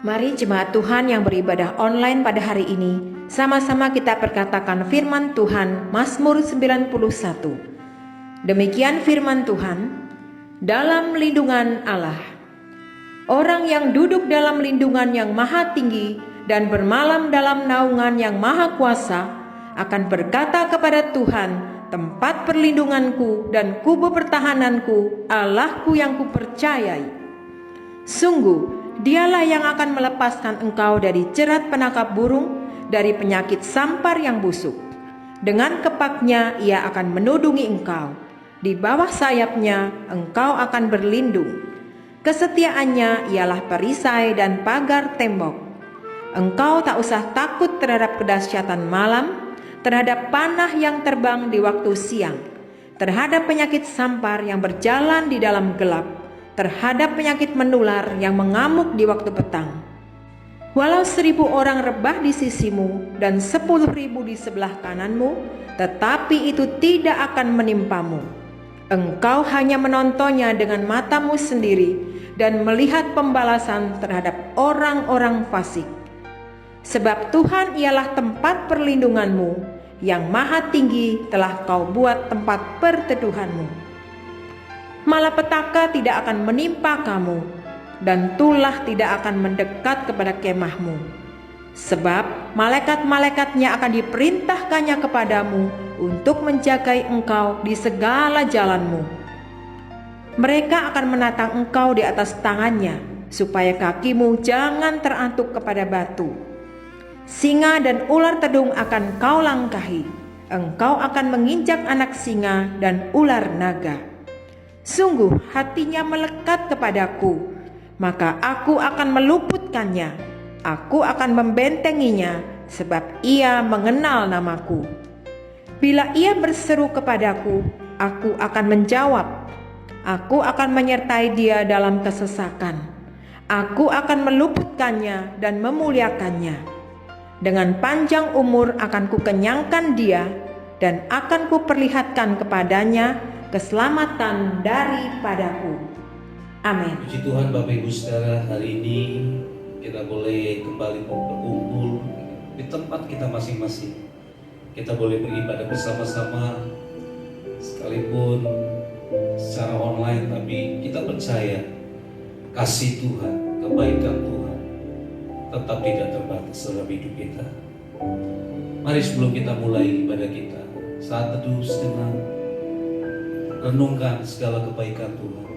Mari jemaat Tuhan yang beribadah online pada hari ini, sama-sama kita perkatakan firman Tuhan Mazmur 91. Demikian firman Tuhan, dalam lindungan Allah. Orang yang duduk dalam lindungan yang maha tinggi dan bermalam dalam naungan yang maha kuasa akan berkata kepada Tuhan, tempat perlindunganku dan kubu pertahananku, Allahku yang kupercayai. Sungguh, Dialah yang akan melepaskan engkau dari jerat penangkap burung, dari penyakit sampar yang busuk. Dengan kepaknya ia akan menudungi engkau. Di bawah sayapnya engkau akan berlindung. Kesetiaannya ialah perisai dan pagar tembok. Engkau tak usah takut terhadap kedahsyatan malam, terhadap panah yang terbang di waktu siang, terhadap penyakit sampar yang berjalan di dalam gelap, terhadap penyakit menular yang mengamuk di waktu petang. Walau 1.000 orang rebah di sisimu dan 10.000 di sebelah kananmu, tetapi itu tidak akan menimpamu. Engkau hanya menontonnya dengan matamu sendiri dan melihat pembalasan terhadap orang-orang fasik. Sebab Tuhan ialah tempat perlindunganmu, yang maha tinggi telah kau buat tempat perteduhanmu. Malapetaka tidak akan menimpa kamu, dan tulah tidak akan mendekat kepada kemahmu. Sebab malaikat-malaikatnya akan diperintahkannya kepadamu untuk menjagai engkau di segala jalanmu. Mereka akan menatang engkau di atas tangannya, supaya kakimu jangan terantuk kepada batu. Singa dan ular tedung akan kau langkahi. Engkau akan menginjak anak singa dan ular naga. Sungguh hatinya melekat kepadaku, maka aku akan meluputkannya. Aku akan membentenginya, sebab ia mengenal namaku. Bila ia berseru kepadaku, aku akan menjawab. Aku akan menyertai dia dalam kesesakan. Aku akan meluputkannya dan memuliakannya. Dengan panjang umur akan kukenyangkan dia, dan akan kuperlihatkan kepadanya keselamatan daripadaku. Amin. Puji Tuhan Bapak Ibu Saudara, hari ini kita boleh kembali berkumpul di tempat kita masing-masing. Kita boleh beribadah bersama-sama sekalipun secara online, tapi kita percaya kasih Tuhan, kebaikan Tuhan tetap tidak terbatas dalam hidup kita. Mari sebelum kita mulai ibadah kita, saat teduh sejenak, renungkan segala kebaikan Tuhan,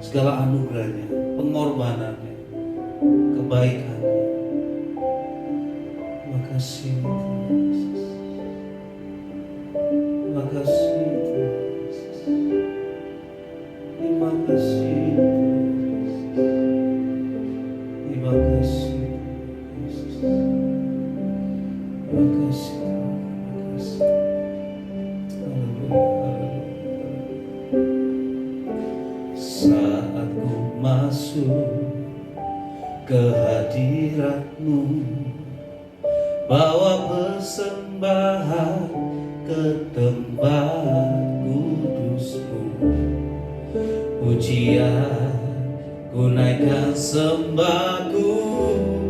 segala anugerahnya, pengorbanannya, kebaikannya. Terima kasih Yesus. Terima kasih Yesus. Terima kasih Yesus. Terima kasih Yesus. Terima kasih. Saat ku masuk ke hadirat-Mu, bawa persembahan ke tempat kudus-Mu, pujian ku naikkan, sembah ku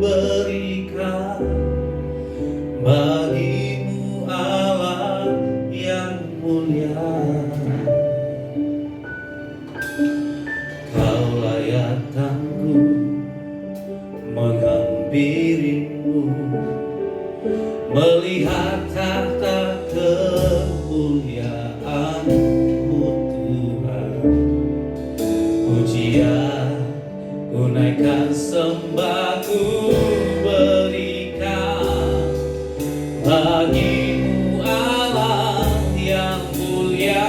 berikan bagi-Mu Allah yang mulia. Menghampirimu, melihat tahta kemuliaan-Mu Tuhan. Pujian ku naikkan, sembah ku berikan bagi-Mu Allah yang mulia.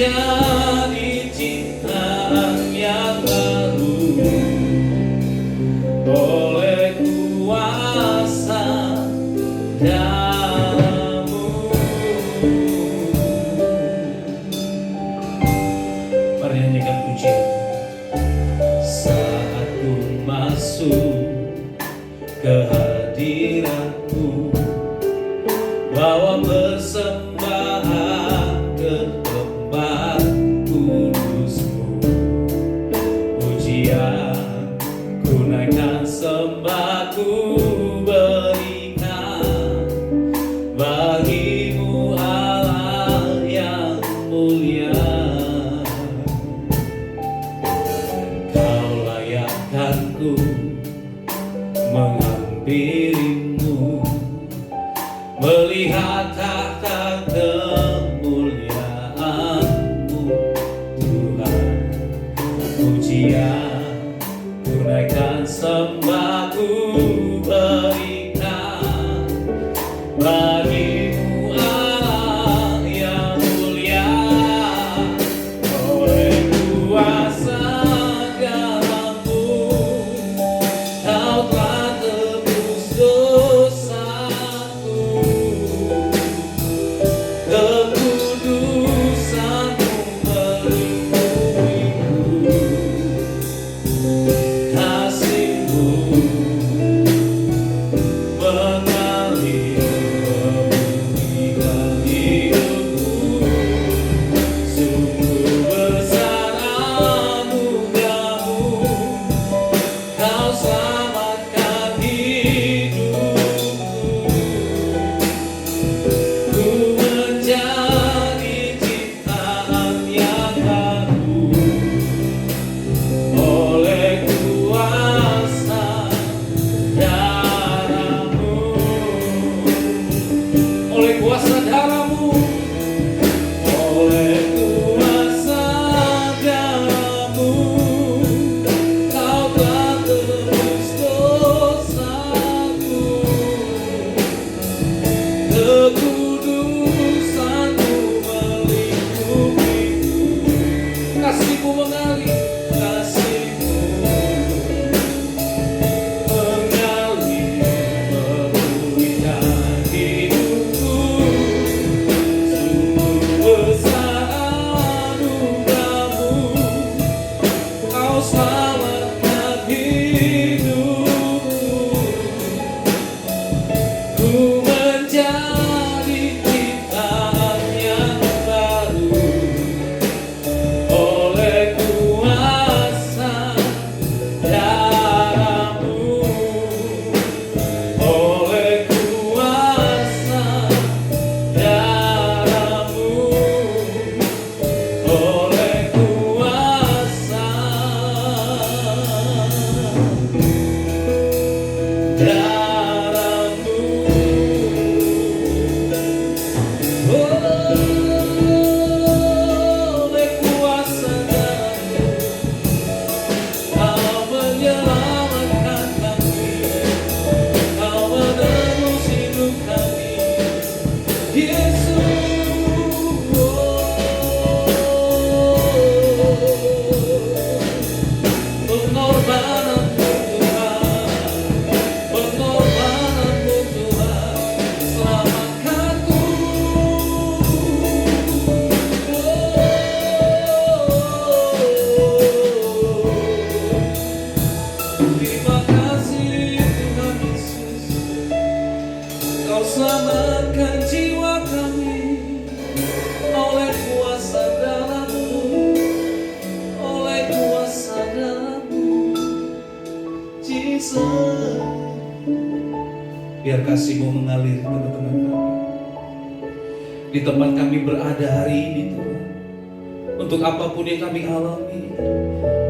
menjadi ciptaan yang baru oleh kuasa dalam-Mu. Mari nyanyikan pujian. Saat ku masuk ke hadirat-Mu, bawa persembahan ke tempat kudus-Mu. Pujian ku naikkan, sembah ku berikan bagi-Mu Allah yang mulia. Kau layakkan ku menghampirimu, melihat tahta kemuliaan-Mu Tuhan. Pujian ku naikkan, sembah ku berikan bagi-Mu Allah yang mulia. Oleh kuasa dalam-Mu, Kau telah tebus dosaku. Kekudusan-Mu melindungiku. Kasih-Mu mengalir memulihkan hidupku. Sungguh besar anugerah-Mu, Kau selamatkan hidupku. Ku menjadi ciptaan yang baru oleh kuasa darah-Mu. Oleh kuasa darah-Mu, oleh kuasa darah-Mu, Kau telah tebus dosaku. Kekudusan-Mu melindungiku. Kasih-Mu mengalir, kasih-Mu mengalir memulihkan hidupku. Sungguh besar anugerah-Mu, Kau selamatkan hidupku. Ku menjadi ciptaan yang baru oleh kuasa darah-Mu. Oleh kuasa darah-Mu, oleh kuasa darah-Mu. Oleh kuasa darah-Mu, Kau menyelamatkan kami, Kau menebus hidup kami, Yesus. Pengorbanan-Mu Tuhan, pengorbanan-Mu Tuhan, selamatkanku. Terima kasih Tuhan Yesus, Kau selamatkan jiwa kami oleh kuasa darah-Mu, oleh kuasa darah-Mu, Jesus. Biar kasih-Mu mengalir ke tengah kami, di tempat kami berada hari ini Tuhan. Untuk apapun yang kami alami,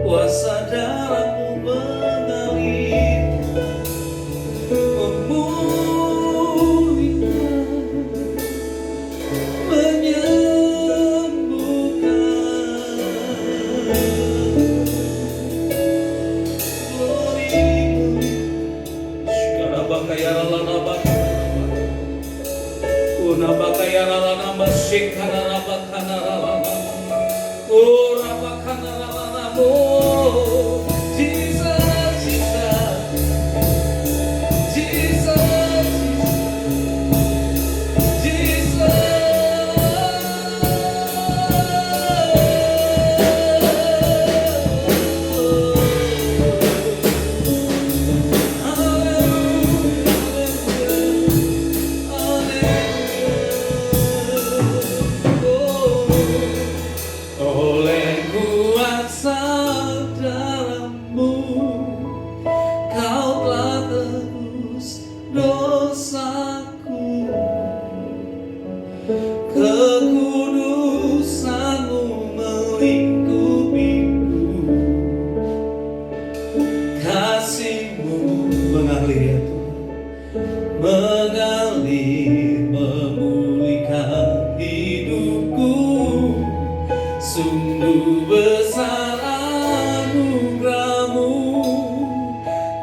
kuasa darah-Mu mengalir, memulihkan, menyembuhkan. Oh, Jesus, Jesus, Jesus, oleh kuasa dalam-Mu, Kau telah tebus dosaku. Kekudusan-Mu melingkupiku. Kasih-Mu mengalir ya Tuhan, mengalir memulihkan hidupku. Sungguh besar anugerah-Mu,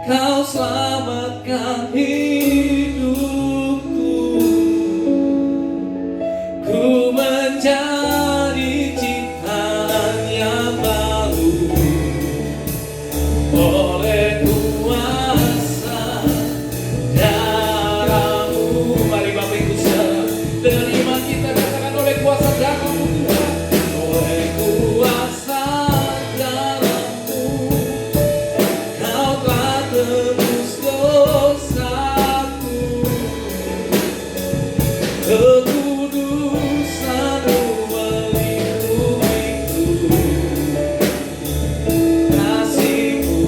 Kau selamatkan hidupku. Ku menjadi ciptaan yang baru oleh kuasa darah-Mu. Mari Bapak Ibu Saudara, dengan iman kita katakan oleh kuasa darah-Mu Tuhan. Oleh kuasa darah-Mu, Kau telah tebus dosaku. Kekudusan-Mu melingkupiku. Kasih-Mu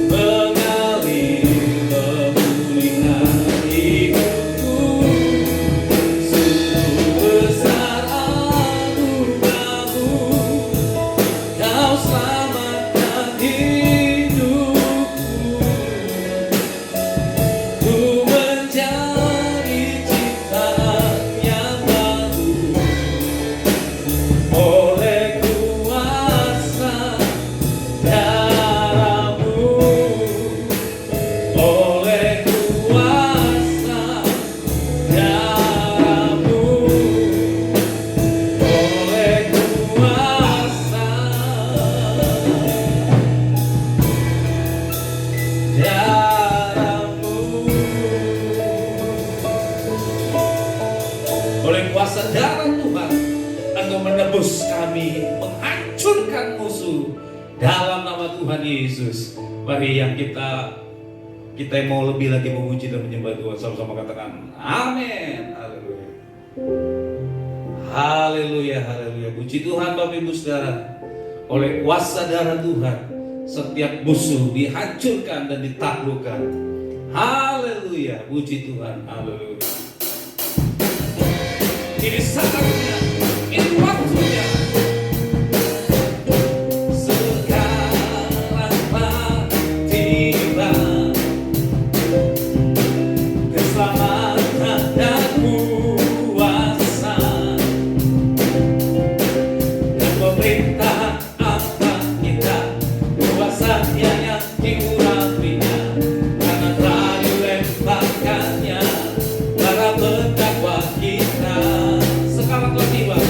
mengalir memulihkan hidupku. Sungguh besar anugerah-Mu, Kau selamatkan hidupku. Ku menjadi ciptaan yang baru oleh kuasa darah-Mu. Oleh kuasa darah-Mu. Oleh kuasa darah-Mu. Oleh kuasa darah Tuhan, Engkau menebus kami, menghancurkan musuh dalam nama Tuhan Yesus. Mari yang kita yang mau lebih lagi memuji dan menyembah Tuhan, sama-sama katakan amin. Haleluya. Haleluya, haleluya. Puji Tuhan Bapak Ibu Saudara. Oleh kuasa darah Tuhan, setiap musuh dihancurkan dan ditaklukkan. Haleluya, puji Tuhan. Haleluya. Ini saatnya, ini waktunya. Sekarang telah tiba keselamatan dan kuasa dan pemerintahan apa kita, kuasanya yang diurapinya, karena telah dilemparkannya para pendakwa kita. Sekarang telah tiba.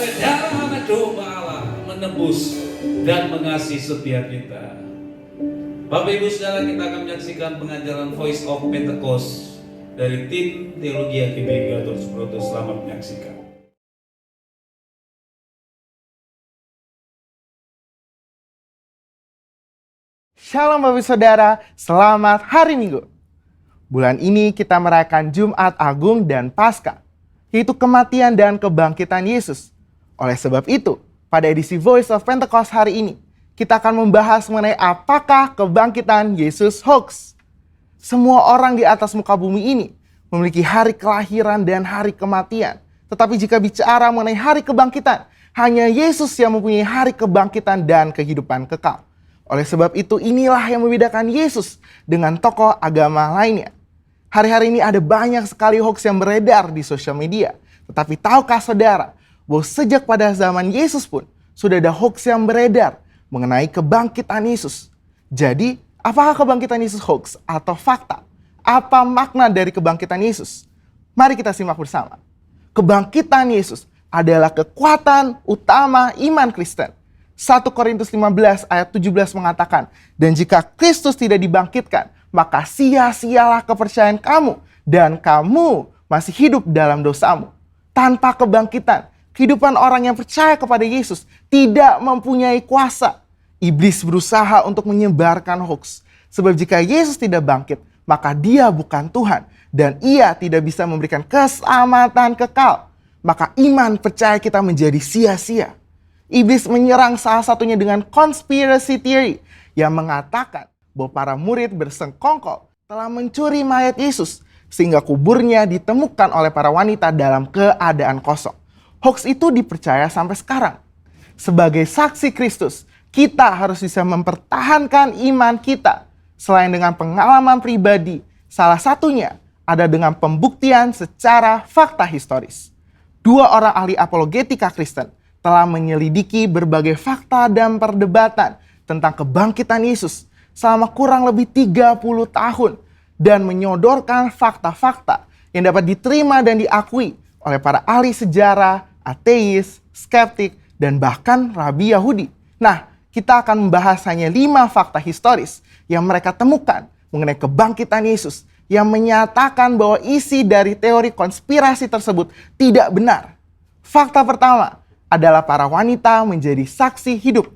darah anak domba Allah menebus dan mengasihi setiap kita. Bapak Ibu Saudara, kita akan menyaksikan pengajaran Voice of Pentecost dari tim Teologi HKBP Gatot Subroto. Selamat menyaksikan. Shalom Bapak Ibu Saudara, selamat hari Minggu. Bulan ini kita merayakan Jumat Agung dan Paskah, yaitu kematian dan kebangkitan Yesus. Oleh sebab itu, pada edisi Voice of Pentecost hari ini, kita akan membahas mengenai apakah kebangkitan Yesus hoax. Semua orang di atas muka bumi ini memiliki hari kelahiran dan hari kematian. Tetapi jika bicara mengenai hari kebangkitan, hanya Yesus yang mempunyai hari kebangkitan dan kehidupan kekal. Oleh sebab itu, inilah yang membedakan Yesus dengan tokoh agama lainnya. Hari-hari ini ada banyak sekali hoax yang beredar di sosial media. Tetapi tahukah saudara, bahwa sejak pada zaman Yesus pun sudah ada hoax yang beredar mengenai kebangkitan Yesus. Jadi, apakah kebangkitan Yesus hoax atau fakta? Apa makna dari kebangkitan Yesus? Mari kita simak bersama. Kebangkitan Yesus adalah kekuatan utama iman Kristen. 1 Korintus 15 ayat 17 mengatakan, dan jika Kristus tidak dibangkitkan, maka sia-sialah kepercayaan kamu, dan kamu masih hidup dalam dosamu. Tanpa kebangkitan, kehidupan orang yang percaya kepada Yesus tidak mempunyai kuasa. Iblis berusaha untuk menyebarkan hoax. Sebab jika Yesus tidak bangkit, maka dia bukan Tuhan. Dan ia tidak bisa memberikan keselamatan kekal. Maka iman percaya kita menjadi sia-sia. Iblis menyerang salah satunya dengan conspiracy theory yang mengatakan bahwa para murid bersengkongkol telah mencuri mayat Yesus sehingga kuburnya ditemukan oleh para wanita dalam keadaan kosong. Hoax itu dipercaya sampai sekarang. Sebagai saksi Kristus, kita harus bisa mempertahankan iman kita selain dengan pengalaman pribadi. Salah satunya ada dengan pembuktian secara fakta historis. Dua orang ahli apologetika Kristen telah menyelidiki berbagai fakta dan perdebatan tentang kebangkitan Yesus selama kurang lebih 30 tahun dan menyodorkan fakta-fakta yang dapat diterima dan diakui oleh para ahli sejarah, ateis, skeptik, dan bahkan rabi Yahudi. Nah, kita akan membahas hanya 5 fakta historis yang mereka temukan mengenai kebangkitan Yesus yang menyatakan bahwa isi dari teori konspirasi tersebut tidak benar. Fakta pertama adalah para wanita menjadi saksi hidup.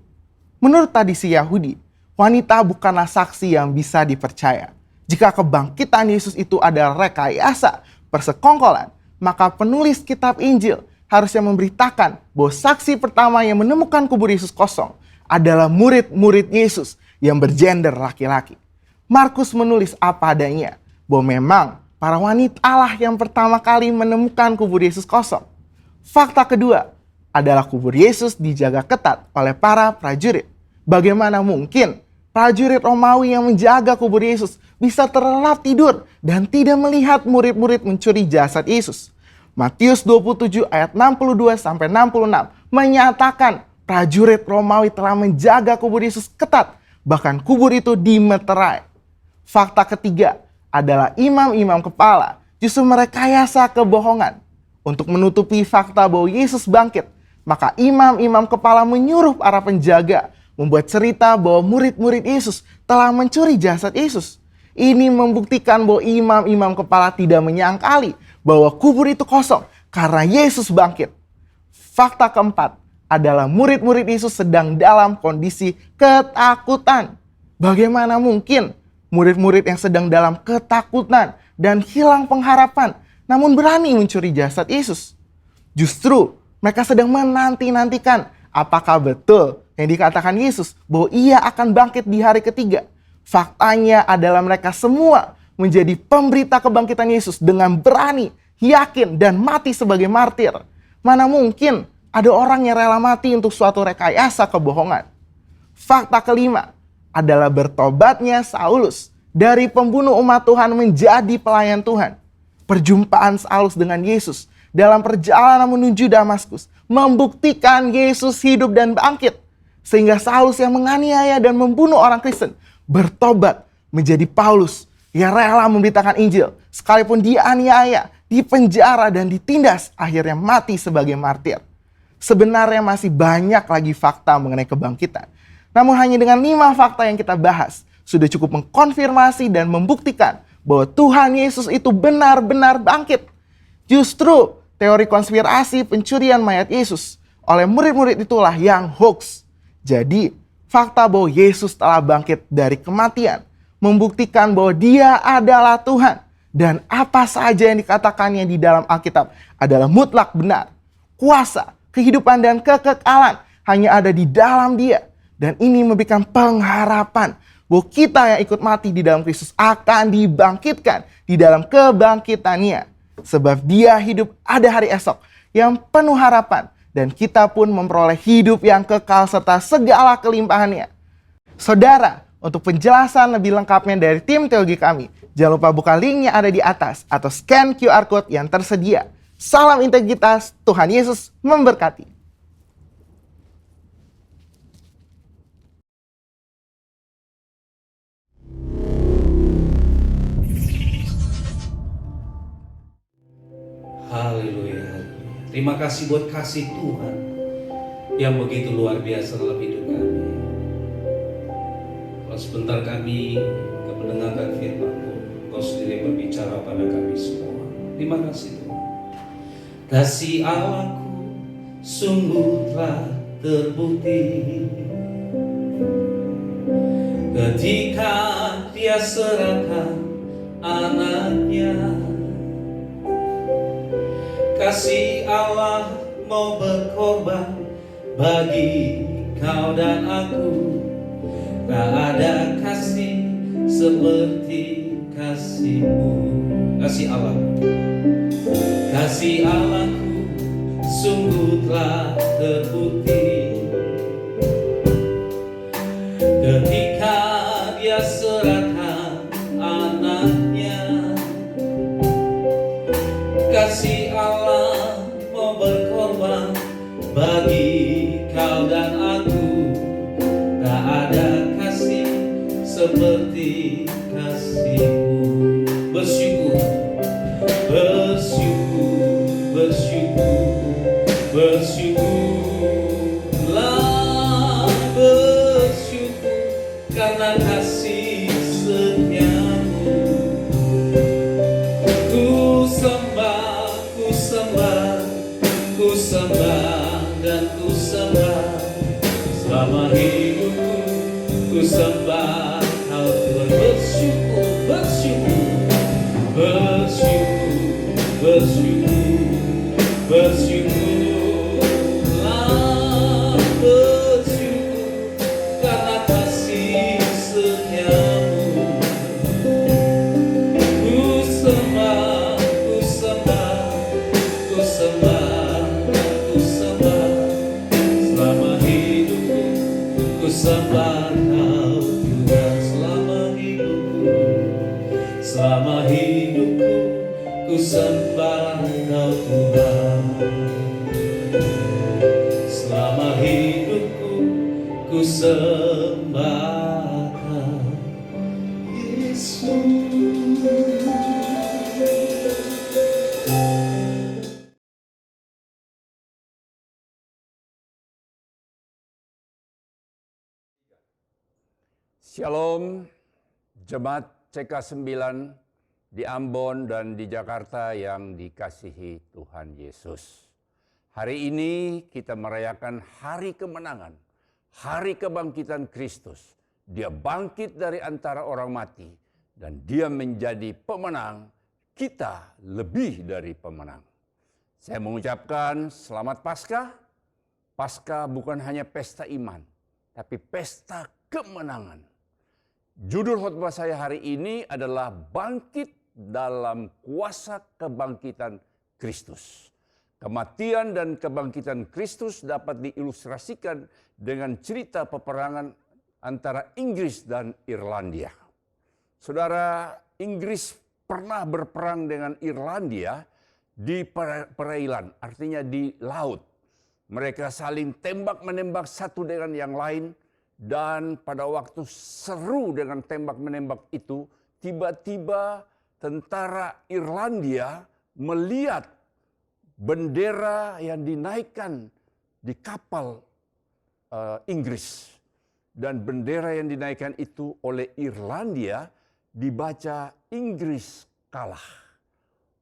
Menurut tradisi Yahudi, wanita bukanlah saksi yang bisa dipercaya. Jika kebangkitan Yesus itu adalah rekayasa, persekongkolan, maka penulis kitab Injil harusnya memberitakan bahwa saksi pertama yang menemukan kubur Yesus kosong adalah murid-murid Yesus yang bergender laki-laki. Markus menulis apa adanya, bahwa memang para wanita lah yang pertama kali menemukan kubur Yesus kosong. Fakta kedua adalah kubur Yesus dijaga ketat oleh para prajurit. Bagaimana mungkin prajurit Romawi yang menjaga kubur Yesus bisa terlelap tidur dan tidak melihat murid-murid mencuri jasad Yesus? Matius 27 ayat 62-66 menyatakan prajurit Romawi telah menjaga kubur Yesus ketat, bahkan kubur itu dimeterai. Fakta ketiga adalah imam-imam kepala justru merekayasa kebohongan. Untuk menutupi fakta bahwa Yesus bangkit, maka imam-imam kepala menyuruh para penjaga membuat cerita bahwa murid-murid Yesus telah mencuri jasad Yesus. Ini membuktikan bahwa imam-imam kepala tidak menyangkali bahwa kubur itu kosong karena Yesus bangkit. Fakta keempat adalah murid-murid Yesus sedang dalam kondisi ketakutan. Bagaimana mungkin murid-murid yang sedang dalam ketakutan dan hilang pengharapan namun berani mencuri jasad Yesus? Justru mereka sedang menanti-nantikan apakah betul yang dikatakan Yesus bahwa ia akan bangkit di hari ketiga. Faktanya adalah mereka semua menjadi pemberita kebangkitan Yesus dengan berani, yakin, dan mati sebagai martir. Mana mungkin ada orang yang rela mati untuk suatu rekayasa kebohongan. Fakta kelima adalah bertobatnya Saulus dari pembunuh umat Tuhan menjadi pelayan Tuhan. Perjumpaan Saulus dengan Yesus dalam perjalanan menuju Damaskus membuktikan Yesus hidup dan bangkit. Sehingga Saulus yang menganiaya dan membunuh orang Kristen bertobat menjadi Paulus yang rela memberitakan Injil. Sekalipun dianiaya, dipenjara, dan ditindas, akhirnya mati sebagai martir. Sebenarnya masih banyak lagi fakta mengenai kebangkitan. Namun hanya dengan 5 fakta yang kita bahas, sudah cukup mengkonfirmasi dan membuktikan bahwa Tuhan Yesus itu benar-benar bangkit. Justru teori konspirasi pencurian mayat Yesus oleh murid-murid itulah yang hoax. Jadi, fakta bahwa Yesus telah bangkit dari kematian membuktikan bahwa Dia adalah Tuhan. Dan apa saja yang dikatakannya di dalam Alkitab adalah mutlak benar. Kuasa, kehidupan, dan kekekalan hanya ada di dalam Dia. Dan ini memberikan pengharapan bahwa kita yang ikut mati di dalam Kristus akan dibangkitkan di dalam kebangkitannya. Sebab Dia hidup ada hari esok yang penuh harapan. Dan kita pun memperoleh hidup yang kekal serta segala kelimpahannya. Saudara, untuk penjelasan lebih lengkapnya dari tim teologi kami, jangan lupa buka link yang ada di atas atau scan QR Code yang tersedia. Salam integritas, Tuhan Yesus memberkati. Haleluya. Terima kasih buat kasih Tuhan yang begitu luar biasa dalam hidup kami. Kalau sebentar kami mendengarkan firman-Mu, Kau sendiri berbicara pada kami semua. Terima kasih Tuhan. Kasih Allahku sungguh telah terbukti ketika Dia serahkan anaknya. Kasih Allah mau berkorban bagi kau dan aku. Tak ada kasih seperti kasih-Mu. Kasih Allah, kasih Allahku sungguh telah terbukti ketika Dia serahkan anaknya. Kasih Allah mau berkorban bagi kau dan aku. Tak ada kasih seperti kasih-Mu. Bersyukur, bersyukur, bersyukur, bersyukurlah, bersyukur karena kasih setia-Mu. Ku sembah, ku sembah, ku sembah dan ku sembah selama hidupku. Ku sembah Kau Tuhan. Bersyukur, bersyukur, bersyukur, bersyukur, bersyukurlah, bersyukur karena kasih setia-Mu. Ku sembah, ku sembah, ku sembah, ku sembah selama hidupku. Ku sembah Kau Tuhan selama hidupku. Selama hidupku ku sembah Kau Tuhan. Selama hidupku ku sembah Kau Yesus. Shalom, Jemaat CK9 di Ambon dan di Jakarta yang dikasihi Tuhan Yesus. Hari ini kita merayakan hari kemenangan, hari kebangkitan Kristus. Dia bangkit dari antara orang mati dan Dia menjadi pemenang, kita lebih dari pemenang. Saya mengucapkan selamat Paskah. Paskah bukan hanya pesta iman, tapi pesta kemenangan. Judul khotbah saya hari ini adalah bangkit dalam kuasa kebangkitan Kristus. Kematian dan kebangkitan Kristus dapat diilustrasikan dengan cerita peperangan antara Inggris dan Irlandia. Saudara, Inggris pernah berperang dengan Irlandia di perairan, artinya di laut. Mereka saling tembak-menembak satu dengan yang lain. Dan pada waktu seru dengan tembak-menembak itu, tiba-tiba tentara Irlandia melihat bendera yang dinaikkan di kapal Inggris. Dan bendera yang dinaikkan itu oleh Irlandia dibaca Inggris kalah.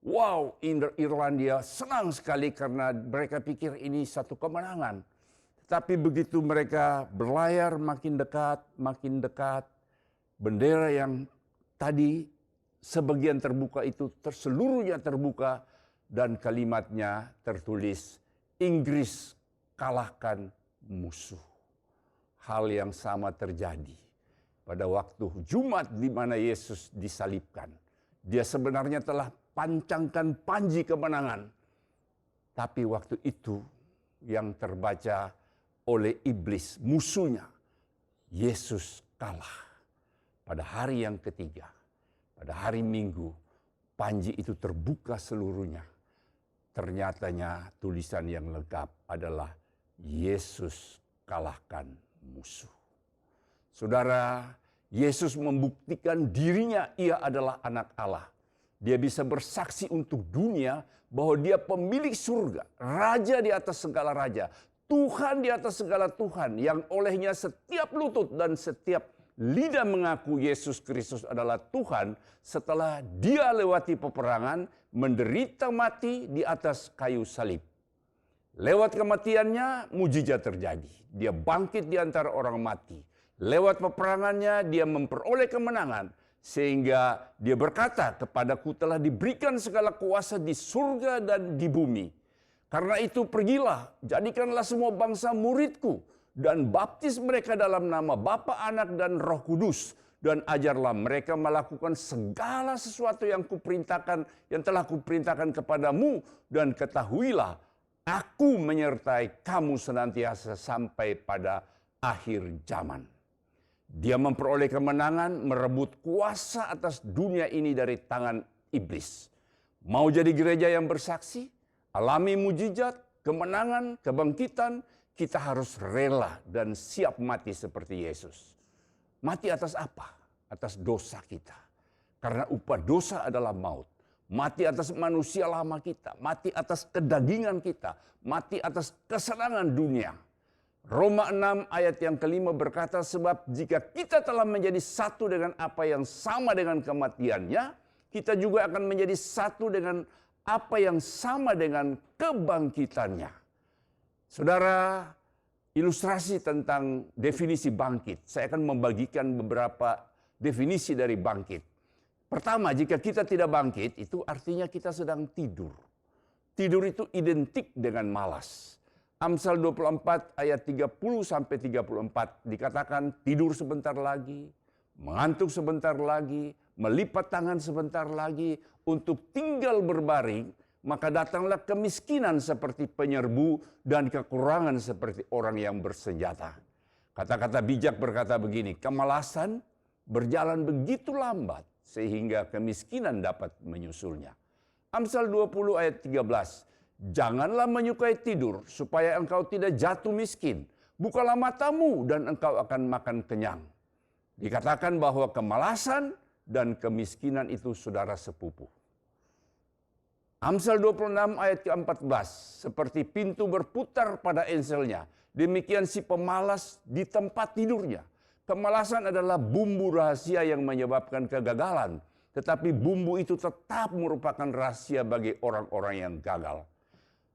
Wow, Irlandia senang sekali karena mereka pikir ini satu kemenangan. Tapi begitu mereka berlayar makin dekat, bendera yang tadi sebagian terbuka itu seluruhnya terbuka dan kalimatnya tertulis Inggris kalahkan musuh. Hal yang sama terjadi pada waktu Jumat di mana Yesus disalibkan. Dia sebenarnya telah pancangkan panji kemenangan. Tapi waktu itu yang terbaca oleh iblis, musuhnya, Yesus kalah. Pada hari yang ketiga, pada hari Minggu, panji itu terbuka seluruhnya. Ternyatanya tulisan yang lengkap adalah Yesus kalahkan musuh. Saudara, Yesus membuktikan dirinya ia adalah anak Allah. Dia bisa bersaksi untuk dunia bahwa dia pemilik surga, raja di atas segala raja, Tuhan di atas segala Tuhan, yang olehnya setiap lutut dan setiap lidah mengaku Yesus Kristus adalah Tuhan setelah dia lewati peperangan, menderita mati di atas kayu salib. Lewat kematiannya, mujizat terjadi. Dia bangkit di antara orang mati. Lewat peperangannya, dia memperoleh kemenangan. Sehingga dia berkata, kepadaku telah diberikan segala kuasa di surga dan di bumi. Karena itu pergilah, jadikanlah semua bangsa muridku. Dan baptis mereka dalam nama Bapa, Anak, dan Roh Kudus. Dan ajarlah mereka melakukan segala sesuatu yang telah kuperintahkan kepadamu. Dan ketahuilah, Aku menyertai kamu senantiasa sampai pada akhir zaman. Dia memperoleh kemenangan, merebut kuasa atas dunia ini dari tangan iblis. Mau jadi gereja yang bersaksi, alami mujizat, kemenangan, kebangkitan, kita harus rela dan siap mati seperti Yesus. Mati atas apa? Atas dosa kita. Karena upah dosa adalah maut. Mati atas manusia lama kita, mati atas kedagingan kita, mati atas kesenangan dunia. Roma 6 ayat yang kelima berkata, sebab jika kita telah menjadi satu dengan apa yang sama dengan kematiannya, kita juga akan menjadi satu dengan apa yang sama dengan kebangkitannya. Saudara, ilustrasi tentang definisi bangkit. Saya akan membagikan beberapa definisi dari bangkit. Pertama, jika kita tidak bangkit, itu artinya kita sedang tidur. Tidur itu identik dengan malas. Amsal 24 ayat 30-34 dikatakan tidur sebentar lagi, mengantuk sebentar lagi, melipat tangan sebentar lagi, untuk tinggal berbaring, maka datanglah kemiskinan seperti penyerbu dan kekurangan seperti orang yang bersenjata. Kata-kata bijak berkata begini, kemalasan berjalan begitu lambat, sehingga kemiskinan dapat menyusulnya. Amsal 20 ayat 13. Janganlah menyukai tidur supaya engkau tidak jatuh miskin. Bukalah matamu dan engkau akan makan kenyang. Dikatakan bahwa kemalasan dan kemiskinan itu saudara sepupu. Amsal 26 ayat ke-14. Seperti pintu berputar pada enselnya, demikian si pemalas di tempat tidurnya. Kemalasan adalah bumbu rahasia yang menyebabkan kegagalan. Tetapi bumbu itu tetap merupakan rahasia bagi orang-orang yang gagal.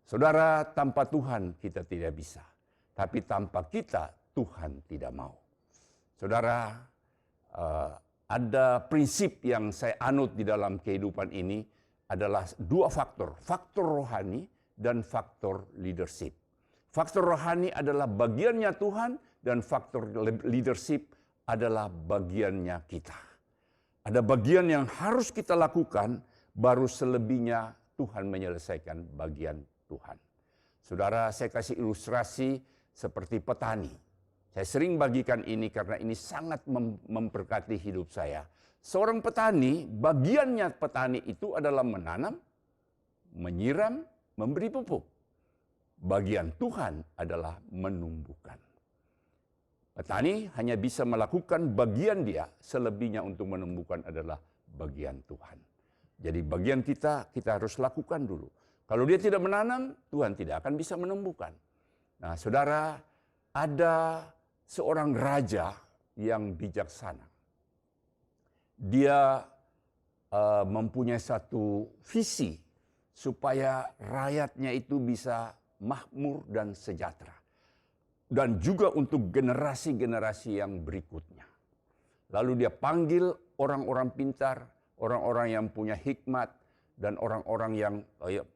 Saudara, tanpa Tuhan kita tidak bisa. Tapi tanpa kita, Tuhan tidak mau. Saudara, ada prinsip yang saya anut di dalam kehidupan ini adalah dua faktor. Faktor rohani dan faktor leadership. Faktor rohani adalah bagiannya Tuhan dan faktor leadership adalah bagiannya kita. Ada bagian yang harus kita lakukan, baru selebihnya Tuhan menyelesaikan bagian Tuhan. Saudara, saya kasih ilustrasi seperti petani. Saya sering bagikan ini karena ini sangat memberkati hidup saya. Seorang petani, bagiannya petani itu adalah menanam, menyiram, memberi pupuk. Bagian Tuhan adalah menumbuhkan. Petani hanya bisa melakukan bagian dia, selebihnya untuk menumbuhkan adalah bagian Tuhan. Jadi bagian kita harus lakukan dulu. Kalau dia tidak menanam, Tuhan tidak akan bisa menumbuhkan. Nah, saudara, ada seorang raja yang bijaksana. Dia mempunyai satu visi supaya rakyatnya itu bisa makmur dan sejahtera. Dan juga untuk generasi-generasi yang berikutnya. Lalu dia panggil orang-orang pintar, orang-orang yang punya hikmat, dan orang-orang yang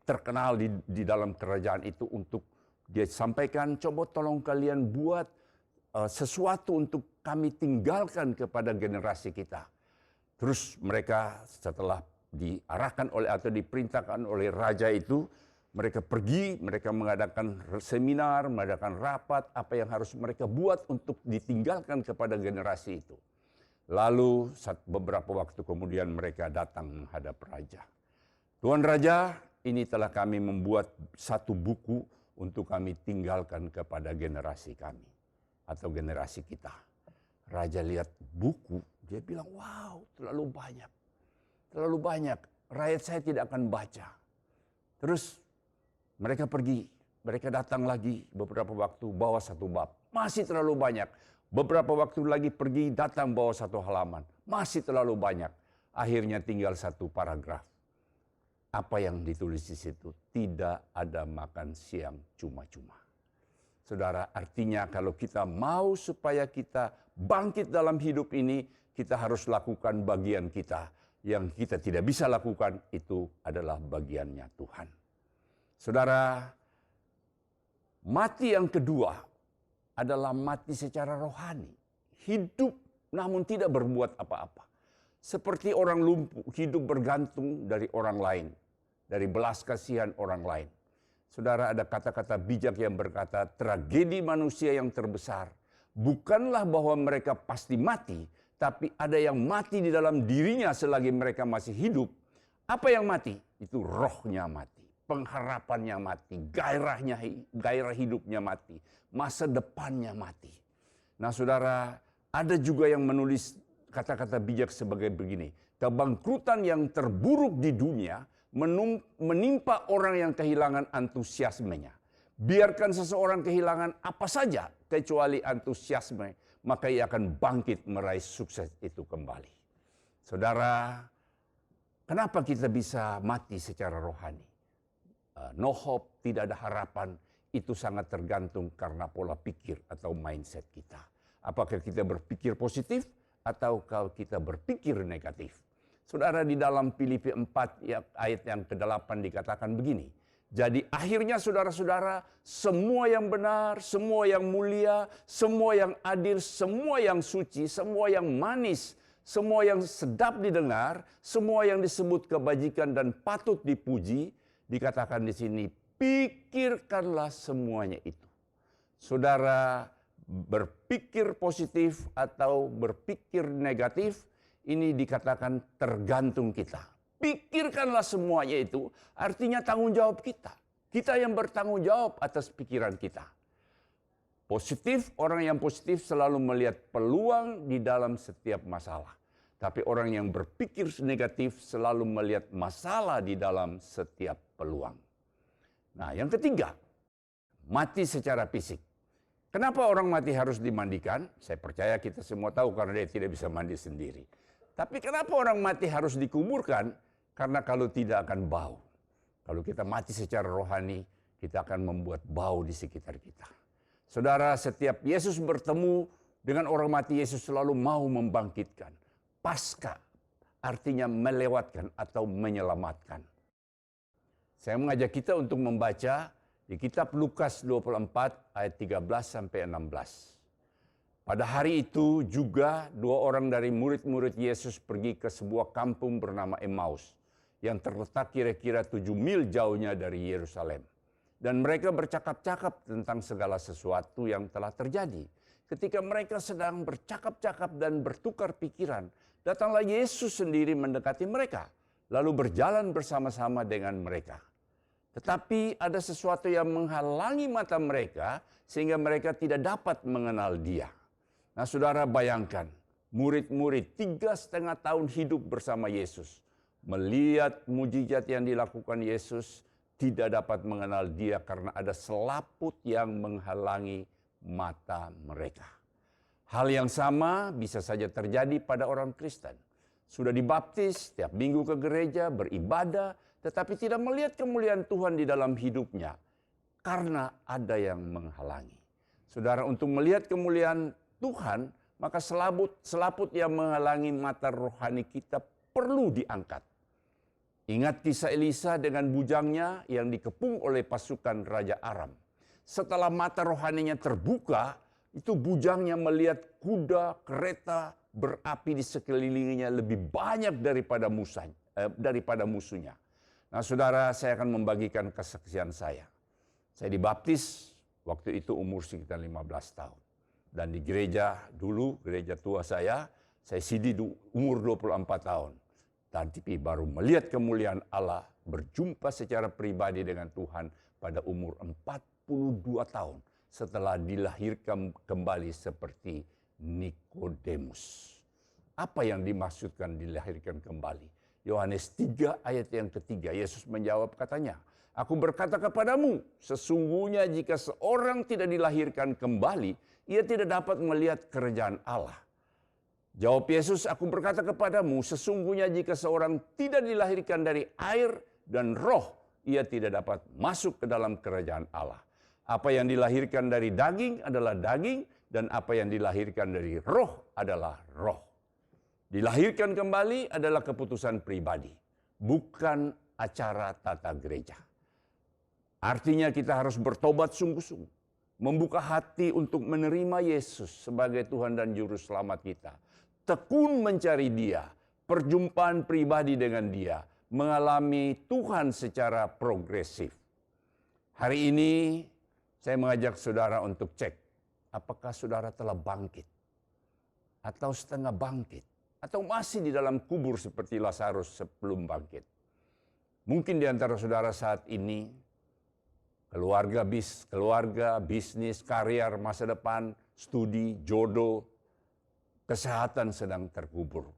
terkenal di dalam kerajaan itu untuk dia sampaikan, coba tolong kalian buat sesuatu untuk kami tinggalkan kepada generasi kita. Terus mereka setelah diarahkan oleh atau diperintahkan oleh raja itu, mereka pergi, mereka mengadakan seminar, mengadakan rapat, apa yang harus mereka buat untuk ditinggalkan kepada generasi itu. Lalu beberapa waktu kemudian mereka datang menghadap raja. Tuan Raja, ini telah kami membuat satu buku untuk kami tinggalkan kepada generasi kami atau generasi kita. Raja lihat buku, dia bilang, wow, terlalu banyak. Terlalu banyak, rakyat saya tidak akan baca. Terus mereka pergi, mereka datang lagi beberapa waktu bawa satu bab. Masih terlalu banyak. Beberapa waktu lagi pergi, datang bawa satu halaman. Masih terlalu banyak. Akhirnya tinggal satu paragraf. Apa yang ditulis di situ? Tidak ada makan siang cuma-cuma. Saudara, artinya kalau kita mau supaya kita bangkit dalam hidup ini, kita harus lakukan bagian kita. Yang kita tidak bisa lakukan itu adalah bagiannya Tuhan. Saudara, mati yang kedua adalah mati secara rohani. Hidup namun tidak berbuat apa-apa. Seperti orang lumpuh, hidup bergantung dari orang lain. Dari belas kasihan orang lain. Saudara, ada kata-kata bijak yang berkata, tragedi manusia yang terbesar bukanlah bahwa mereka pasti mati, tapi ada yang mati di dalam dirinya selagi mereka masih hidup. Apa yang mati? Itu rohnya mati, pengharapannya mati, gairah hidupnya mati, masa depannya mati. Nah, saudara, ada juga yang menulis kata-kata bijak sebagai begini, kebangkrutan yang terburuk di dunia menimpa orang yang kehilangan antusiasmenya. Biarkan seseorang kehilangan apa saja kecuali antusiasme, maka ia akan bangkit meraih sukses itu kembali. Saudara, kenapa kita bisa mati secara rohani? No hope, tidak ada harapan, itu sangat tergantung karena pola pikir atau mindset kita. Apakah kita berpikir positif atau kalau kita berpikir negatif? Saudara, di dalam Filipi 4 ayat yang ke-8 dikatakan begini. Jadi akhirnya saudara-saudara, semua yang benar, semua yang mulia, semua yang adil, semua yang suci, semua yang manis, semua yang sedap didengar, semua yang disebut kebajikan dan patut dipuji, dikatakan di sini, pikirkanlah semuanya itu. Saudara, berpikir positif atau berpikir negatif, ini dikatakan tergantung kita. Pikirkanlah semuanya itu, artinya tanggung jawab kita. Kita yang bertanggung jawab atas pikiran kita. Positif, orang yang positif selalu melihat peluang di dalam setiap masalah. Tapi orang yang berpikir negatif selalu melihat masalah di dalam setiap peluang. Nah, yang ketiga, mati secara fisik. Kenapa orang mati harus dimandikan? Saya percaya kita semua tahu karena dia tidak bisa mandi sendiri. Tapi kenapa orang mati harus dikuburkan? Karena kalau tidak akan bau. Kalau kita mati secara rohani, kita akan membuat bau di sekitar kita. Saudara, setiap Yesus bertemu dengan orang mati, Yesus selalu mau membangkitkan. Pasca artinya melewatkan atau menyelamatkan. Saya mengajak kita untuk membaca di kitab Lukas 24 ayat 13 sampai 16. Pada hari itu juga 2 orang dari murid-murid Yesus pergi ke sebuah kampung bernama Emmaus yang terletak kira-kira 7 mil jauhnya dari Yerusalem. Dan mereka bercakap-cakap tentang segala sesuatu yang telah terjadi. Ketika mereka sedang bercakap-cakap dan bertukar pikiran, datanglah Yesus sendiri mendekati mereka, lalu berjalan bersama-sama dengan mereka. Tetapi ada sesuatu yang menghalangi mata mereka sehingga mereka tidak dapat mengenal Dia. Nah, saudara, bayangkan, murid-murid 3,5 tahun hidup bersama Yesus. Melihat mujizat yang dilakukan Yesus, tidak dapat mengenal Dia karena ada selaput yang menghalangi mata mereka. Hal yang sama bisa saja terjadi pada orang Kristen. Sudah dibaptis, setiap minggu ke gereja, beribadah, tetapi tidak melihat kemuliaan Tuhan di dalam hidupnya karena ada yang menghalangi. Saudara, untuk melihat kemuliaan Tuhan, maka selaput yang menghalangi mata rohani kita perlu diangkat. Ingat kisah Elisa dengan bujangnya yang dikepung oleh pasukan Raja Aram. Setelah mata rohaninya terbuka, itu bujangnya melihat kuda, kereta berapi di sekelilingnya lebih banyak daripada musuhnya. Nah, saudara, saya akan membagikan kesaksian saya. Saya dibaptis waktu itu umur sekitar 15 tahun. Dan di gereja dulu, gereja tua saya sidi umur 24 tahun. Tapi baru melihat kemuliaan Allah, berjumpa secara pribadi dengan Tuhan pada umur 42 tahun. Setelah dilahirkan kembali seperti Nikodemus. Apa yang dimaksudkan dilahirkan kembali? Yohanes 3 ayat yang ketiga, Yesus menjawab katanya, "Aku berkata kepadamu, sesungguhnya jika seorang tidak dilahirkan kembali, ia tidak dapat melihat kerajaan Allah." Jawab Yesus, "Aku berkata kepadamu, sesungguhnya jika seorang tidak dilahirkan dari air dan roh, ia tidak dapat masuk ke dalam kerajaan Allah. Apa yang dilahirkan dari daging adalah daging, dan apa yang dilahirkan dari roh adalah roh." Dilahirkan kembali adalah keputusan pribadi, bukan acara tata gereja. Artinya kita harus bertobat sungguh-sungguh, membuka hati untuk menerima Yesus sebagai Tuhan dan Juru Selamat kita. Tekun mencari Dia, perjumpaan pribadi dengan Dia, mengalami Tuhan secara progresif. Hari ini saya mengajak saudara untuk cek, apakah saudara telah bangkit? Atau setengah bangkit? Atau masih di dalam kubur seperti Lazarus sebelum bangkit? Mungkin di antara saudara saat ini, keluarga, bisnis, karier, masa depan, studi, jodoh, kesehatan sedang terkubur.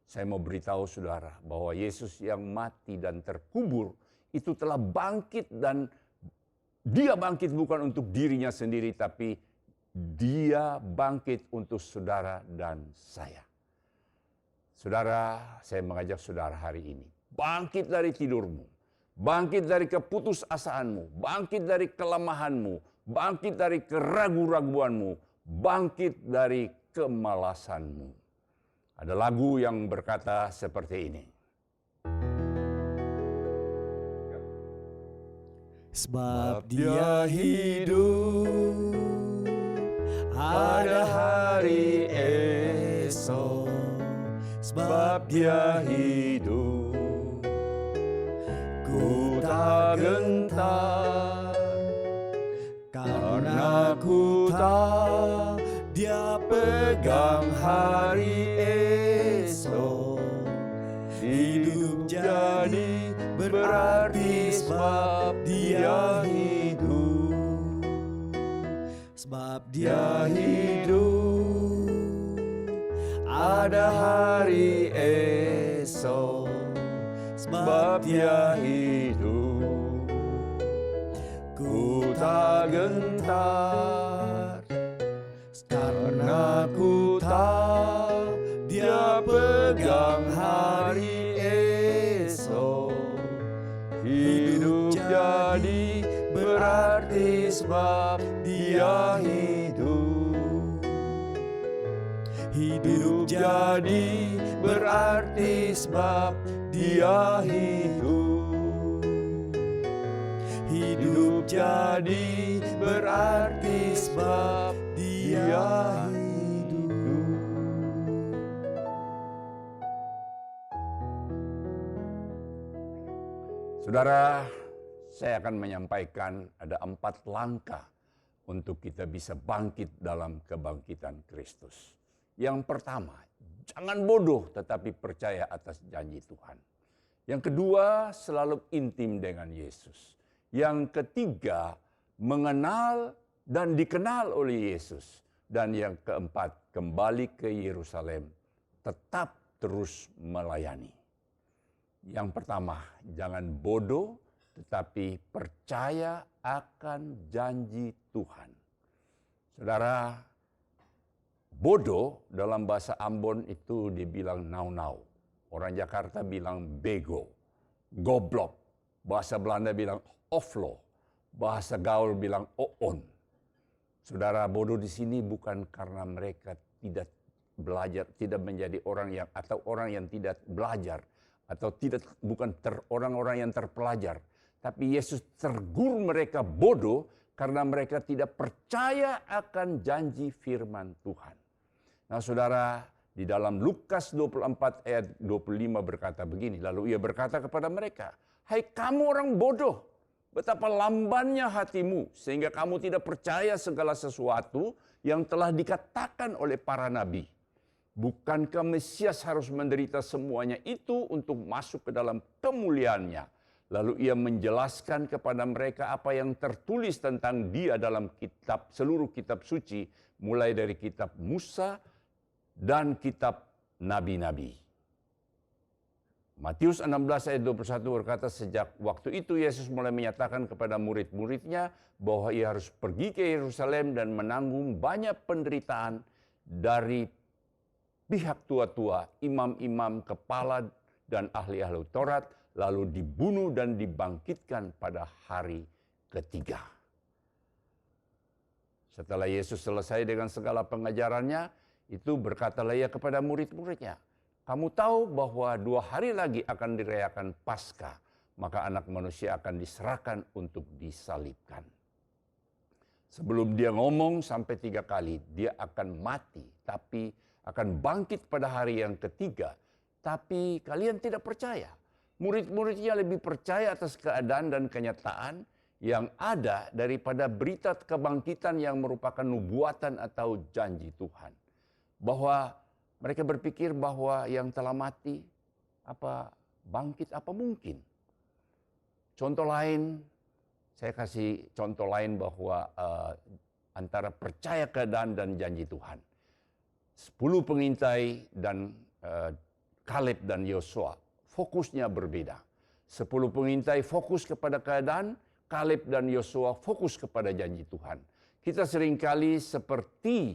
Saya mau beritahu saudara bahwa Yesus yang mati dan terkubur itu telah bangkit, dan Dia bangkit bukan untuk dirinya sendiri, tapi Dia bangkit untuk saudara dan saya. Saudara, saya mengajak saudara hari ini, bangkit dari tidurmu, bangkit dari keputusasaanmu, bangkit dari kelemahanmu, bangkit dari keraguan-raguanmu, bangkit dari kemalasanmu. Ada lagu yang berkata seperti ini. Sebab Dia hidup, ada hari esok. Sebab Dia hidup, ku tak gentar, karena ku tahu Dia pegang hari esok. Hidup jadi berarti sebab Dia hidup. Sebab Dia hidup, ada hari esok. Sebab Dia hidup, ku tak gentar, karena ku tahu Dia pegang hari esok. Hidup jadi berarti sebab Dia hidup. Hidup jadi berarti sebab Dia hidup. Hidup jadi berarti sebab Dia hidup. Saudara, saya akan menyampaikan ada 4 langkah untuk kita bisa bangkit dalam kebangkitan Kristus. Yang pertama, jangan bodoh tetapi percaya atas janji Tuhan. Yang kedua, selalu intim dengan Yesus. Yang ketiga, mengenal dan dikenal oleh Yesus. Dan yang keempat, kembali ke Yerusalem, tetap terus melayani. Yang pertama, jangan bodoh tetapi percaya akan janji Tuhan. Saudara, bodoh dalam bahasa Ambon itu dibilang nau-nau. Orang Jakarta bilang bego, goblok. Bahasa Belanda bilang oflo. Bahasa gaul bilang oon. Saudara, bodoh di sini bukan karena mereka tidak belajar, tidak menjadi orang yang atau orang yang tidak belajar atau bukan orang-orang yang terpelajar, tapi Yesus tegur mereka bodoh karena mereka tidak percaya akan janji firman Tuhan. Nah, saudara, di dalam Lukas 24 ayat 25 berkata begini, lalu ia berkata kepada mereka, "Hai kamu orang bodoh, betapa lambannya hatimu sehingga kamu tidak percaya segala sesuatu yang telah dikatakan oleh para nabi. Bukankah Mesias harus menderita semuanya itu untuk masuk ke dalam kemuliaannya?" Lalu ia menjelaskan kepada mereka apa yang tertulis tentang dia dalam seluruh kitab suci, mulai dari kitab Musa dan kitab nabi-nabi. Matius 16 ayat 21 berkata, sejak waktu itu Yesus mulai menyatakan kepada murid-muridnya bahwa ia harus pergi ke Yerusalem dan menanggung banyak penderitaan dari pihak tua-tua, imam-imam, kepala dan ahli-ahli Taurat, lalu dibunuh dan dibangkitkan pada hari ketiga. Setelah Yesus selesai dengan segala pengajarannya, itu berkatalah ia kepada murid-muridnya, "Kamu tahu bahwa 2 hari lagi akan dirayakan Paskah, maka Anak Manusia akan diserahkan untuk disalibkan." Sebelum dia ngomong sampai 3 kali, dia akan mati, tapi akan bangkit pada hari yang ketiga. Tapi kalian tidak percaya. Murid-muridnya lebih percaya atas keadaan dan kenyataan yang ada daripada berita kebangkitan yang merupakan nubuatan atau janji Tuhan. Bahwa mereka berpikir bahwa yang telah mati bangkit apa mungkin. Contoh lain, saya kasih contoh lain bahwa antara percaya keadaan dan janji Tuhan. 10 pengintai dan Kaleb dan Yosua fokusnya berbeda. 10 pengintai fokus kepada keadaan, Kaleb dan Yosua fokus kepada janji Tuhan. Kita seringkali seperti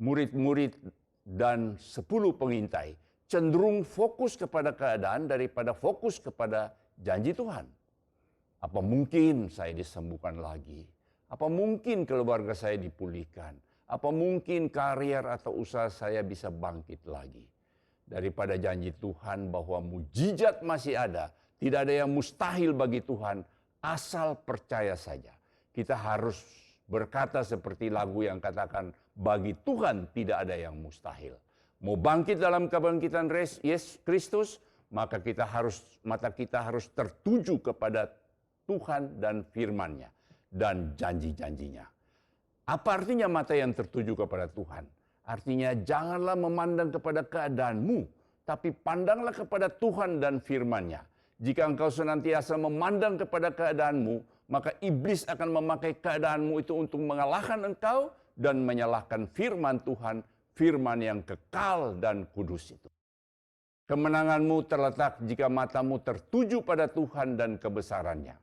murid-murid dan 10 pengintai, cenderung fokus kepada keadaan daripada fokus kepada janji Tuhan. Apa mungkin saya disembuhkan lagi? Apa mungkin keluarga saya dipulihkan? Apa mungkin karier atau usaha saya bisa bangkit lagi? Daripada janji Tuhan bahwa mujizat masih ada, tidak ada yang mustahil bagi Tuhan, asal percaya saja. Kita harus berkata seperti lagu yang katakan, bagi Tuhan tidak ada yang mustahil. Mau bangkit dalam kebangkitan Yesus Kristus, maka mata kita harus tertuju kepada Tuhan dan firman-Nya dan janji-janjinya. Apa artinya mata yang tertuju kepada Tuhan? Artinya janganlah memandang kepada keadaanmu, tapi pandanglah kepada Tuhan dan firman-Nya. Jika engkau senantiasa memandang kepada keadaanmu, maka iblis akan memakai keadaanmu itu untuk mengalahkan engkau dan menyalahkan firman Tuhan, firman yang kekal dan kudus itu. Kemenanganmu terletak jika matamu tertuju pada Tuhan dan kebesaran-Nya.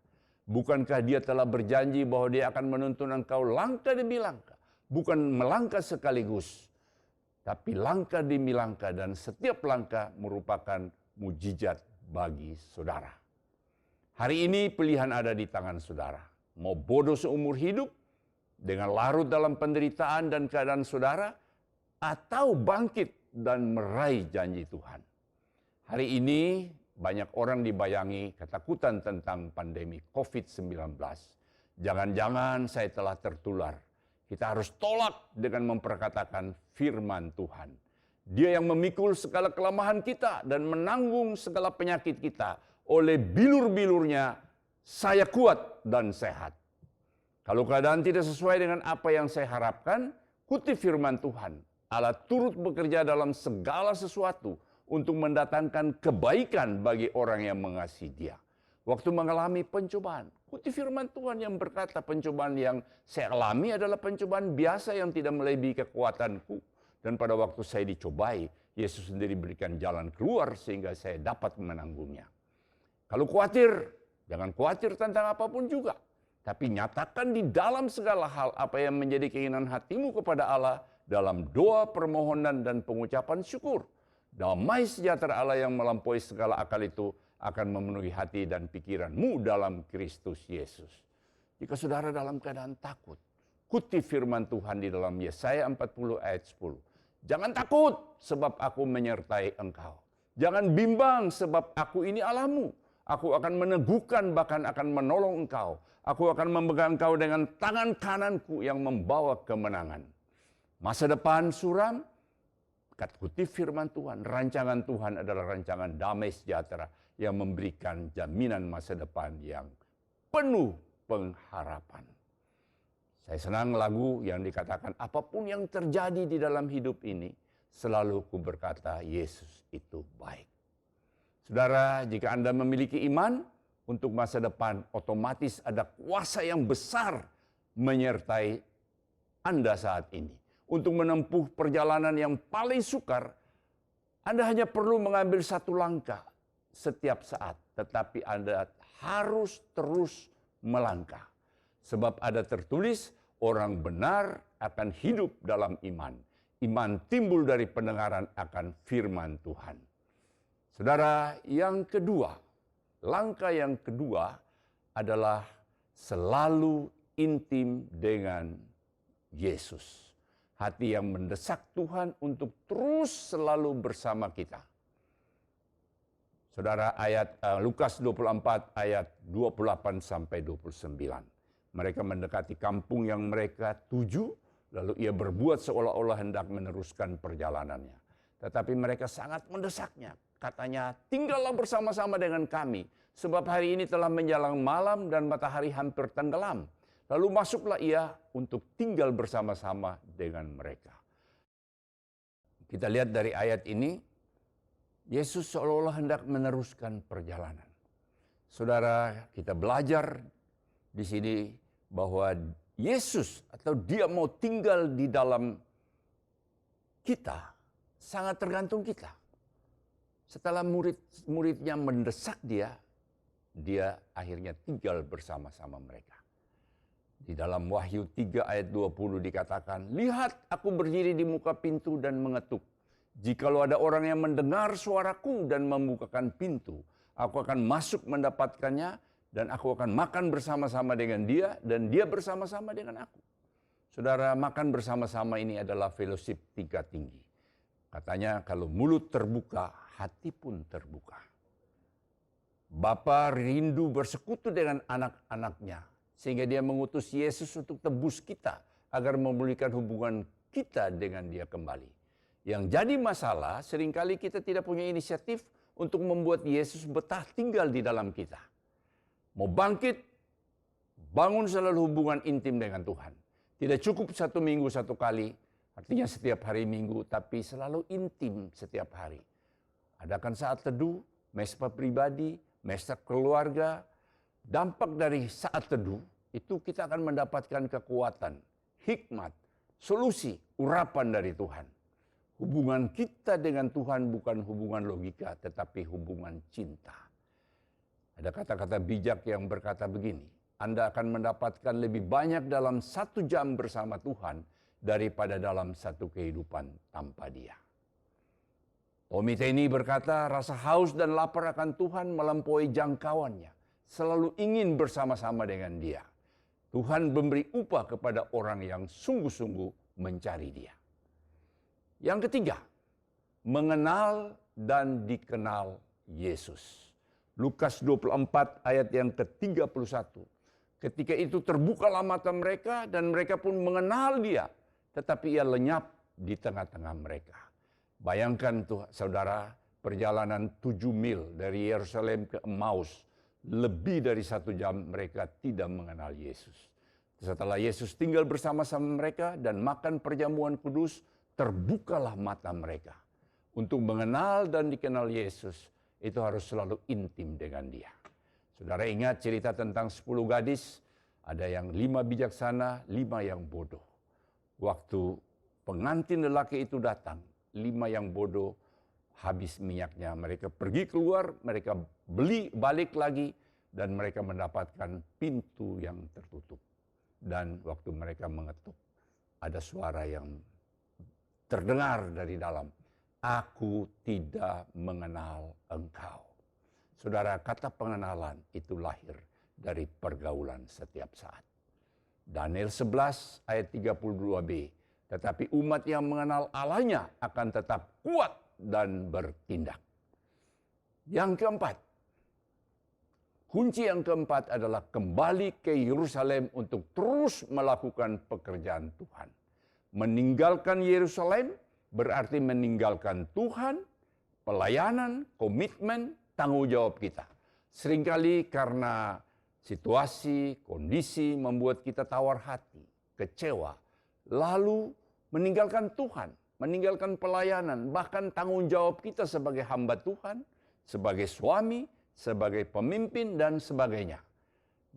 Bukankah Dia telah berjanji bahwa Dia akan menuntun engkau langkah demi langkah, bukan melangkah sekaligus, tapi langkah demi langkah, dan setiap langkah merupakan mujizat bagi saudara. Hari ini pilihan ada di tangan saudara. Mau bodoh seumur hidup dengan larut dalam penderitaan dan keadaan saudara, atau bangkit dan meraih janji Tuhan. Hari ini banyak orang dibayangi ketakutan tentang pandemi COVID-19. Jangan-jangan saya telah tertular. Kita harus tolak dengan memperkatakan firman Tuhan. Dia yang memikul segala kelemahan kita dan menanggung segala penyakit kita. Oleh bilur-bilurnya, saya kuat dan sehat. Kalau keadaan tidak sesuai dengan apa yang saya harapkan, kutip firman Tuhan. Allah turut bekerja dalam segala sesuatu untuk mendatangkan kebaikan bagi orang yang mengasihi Dia. Waktu mengalami pencobaan, kutip firman Tuhan yang berkata pencobaan yang saya alami adalah pencobaan biasa yang tidak melebihi kekuatanku. Dan pada waktu saya dicobai, Yesus sendiri berikan jalan keluar sehingga saya dapat menanggungnya. Kalau khawatir, Jangan khawatir tentang apapun juga. Tapi nyatakan di dalam segala hal apa yang menjadi keinginan hatimu kepada Allah dalam doa, permohonan, dan pengucapan syukur. Damai sejahtera Allah yang melampaui segala akal itu akan memenuhi hati dan pikiranmu dalam Kristus Yesus. Jika saudara dalam keadaan takut, kutip firman Tuhan di dalam Yesaya 40 ayat 10. Jangan takut sebab aku menyertai engkau. Jangan bimbang sebab aku ini Allahmu. Aku akan meneguhkan bahkan akan menolong engkau. Aku akan memegang engkau dengan tangan kananku yang membawa kemenangan. Masa depan suram, kutip firman Tuhan, rancangan Tuhan adalah rancangan damai sejahtera yang memberikan jaminan masa depan yang penuh pengharapan. Saya senang lagu yang dikatakan, apapun yang terjadi di dalam hidup ini, selalu ku berkata, Yesus itu baik. Saudara, jika Anda memiliki iman untuk masa depan, otomatis ada kuasa yang besar menyertai Anda saat ini. Untuk menempuh perjalanan yang paling sukar, Anda hanya perlu mengambil satu langkah setiap saat. Tetapi Anda harus terus melangkah. Sebab ada tertulis, orang benar akan hidup dalam iman. Iman timbul dari pendengaran akan firman Tuhan. Saudara, yang kedua, langkah yang kedua adalah selalu intim dengan Yesus. Hati yang mendesak Tuhan untuk terus selalu bersama kita. Saudara, ayat Lukas 24 ayat 28 sampai 29. Mereka mendekati kampung yang mereka tuju, lalu ia berbuat seolah-olah hendak meneruskan perjalanannya. Tetapi mereka sangat mendesaknya. Katanya, tinggallah bersama-sama dengan kami, sebab hari ini telah menjelang malam dan matahari hampir tenggelam. Lalu masuklah ia untuk tinggal bersama-sama dengan mereka. Kita lihat dari ayat ini, Yesus seolah-olah hendak meneruskan perjalanan. Saudara, kita belajar di sini bahwa Yesus atau dia mau tinggal di dalam kita, sangat tergantung kita. Setelah murid-muridnya mendesak dia akhirnya tinggal bersama-sama mereka. Di dalam Wahyu 3 ayat 20 dikatakan, lihat aku berdiri di muka pintu dan mengetuk. Jikalau ada orang yang mendengar suaraku dan membukakan pintu, aku akan masuk mendapatkannya dan aku akan makan bersama-sama dengan dia dan dia bersama-sama dengan aku. Saudara, makan bersama-sama ini adalah fellowship tingkat tinggi. Katanya kalau mulut terbuka, hati pun terbuka. Bapa rindu bersekutu dengan anak-anaknya, sehingga dia mengutus Yesus untuk tebus kita, agar memulihkan hubungan kita dengan dia kembali. Yang jadi masalah, seringkali kita tidak punya inisiatif untuk membuat Yesus betah tinggal di dalam kita. Mau bangkit, bangun selalu hubungan intim dengan Tuhan. Tidak cukup 1 minggu 1 kali, artinya setiap hari Minggu, tapi selalu intim setiap hari. Adakan saat teduh, mesbah pribadi, mesbah keluarga. Dampak dari saat teduh, itu kita akan mendapatkan kekuatan, hikmat, solusi, urapan dari Tuhan. Hubungan kita dengan Tuhan bukan hubungan logika, tetapi hubungan cinta. Ada kata-kata bijak yang berkata begini, Anda akan mendapatkan lebih banyak dalam 1 jam bersama Tuhan daripada dalam 1 kehidupan tanpa Dia. Tommy Tenney berkata, rasa haus dan lapar akan Tuhan melampaui jangkauannya. Selalu ingin bersama-sama dengan Dia. Tuhan memberi upah kepada orang yang sungguh-sungguh mencari Dia. Yang ketiga, mengenal dan dikenal Yesus. Lukas 24 ayat yang ke-31. Ketika itu terbukalah mata mereka dan mereka pun mengenal Dia. Tetapi Ia lenyap di tengah-tengah mereka. Bayangkan tuh saudara, perjalanan 7 mil dari Yerusalem ke Emmaus. Lebih dari 1 jam mereka tidak mengenal Yesus. Setelah Yesus tinggal bersama-sama mereka dan makan perjamuan kudus, terbukalah mata mereka. Untuk mengenal dan dikenal Yesus, itu harus selalu intim dengan Dia. Saudara ingat cerita tentang 10 gadis, ada yang 5 bijaksana, 5 yang bodoh. Waktu pengantin lelaki itu datang, 5 yang bodoh habis minyaknya. Mereka pergi keluar, mereka beli balik lagi, dan mereka mendapatkan pintu yang tertutup. Dan waktu mereka mengetuk, ada suara yang terdengar dari dalam, "Aku tidak mengenal engkau." Saudara, kata pengenalan itu lahir dari pergaulan setiap saat. Daniel 11 ayat 32b, tetapi umat yang mengenal Allahnya akan tetap kuat dan bertindak. Yang keempat, kunci yang keempat adalah kembali ke Yerusalem untuk terus melakukan pekerjaan Tuhan. Meninggalkan Yerusalem berarti meninggalkan Tuhan, pelayanan, komitmen, tanggung jawab kita. Seringkali karena situasi, kondisi membuat kita tawar hati, kecewa, lalu meninggalkan Tuhan, meninggalkan pelayanan, bahkan tanggung jawab kita sebagai hamba Tuhan, sebagai suami, sebagai pemimpin, dan sebagainya.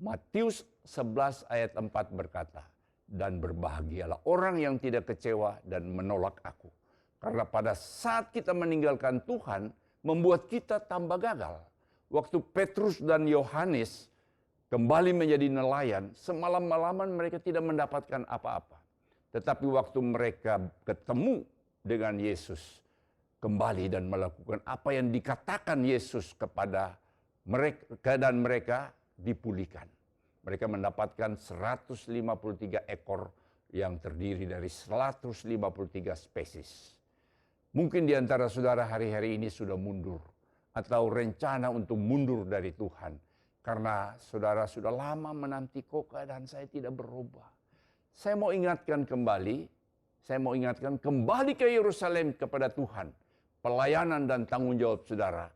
Matius 11 ayat 4 berkata, "Dan berbahagialah orang yang tidak kecewa dan menolak aku." Karena pada saat kita meninggalkan Tuhan, membuat kita tambah gagal. Waktu Petrus dan Yohanes kembali menjadi nelayan, semalam-malaman mereka tidak mendapatkan apa-apa. Tetapi waktu mereka ketemu dengan Yesus, kembali dan melakukan apa yang dikatakan Yesus kepada mereka, dan mereka dipulihkan. Mereka mendapatkan 153 ekor yang terdiri dari 153 spesies. Mungkin di antara saudara hari-hari ini sudah mundur atau rencana untuk mundur dari Tuhan. Karena saudara sudah lama menanti kok keadaan saya tidak berubah. Saya mau ingatkan kembali ke Yerusalem kepada Tuhan. Pelayanan dan tanggung jawab saudara,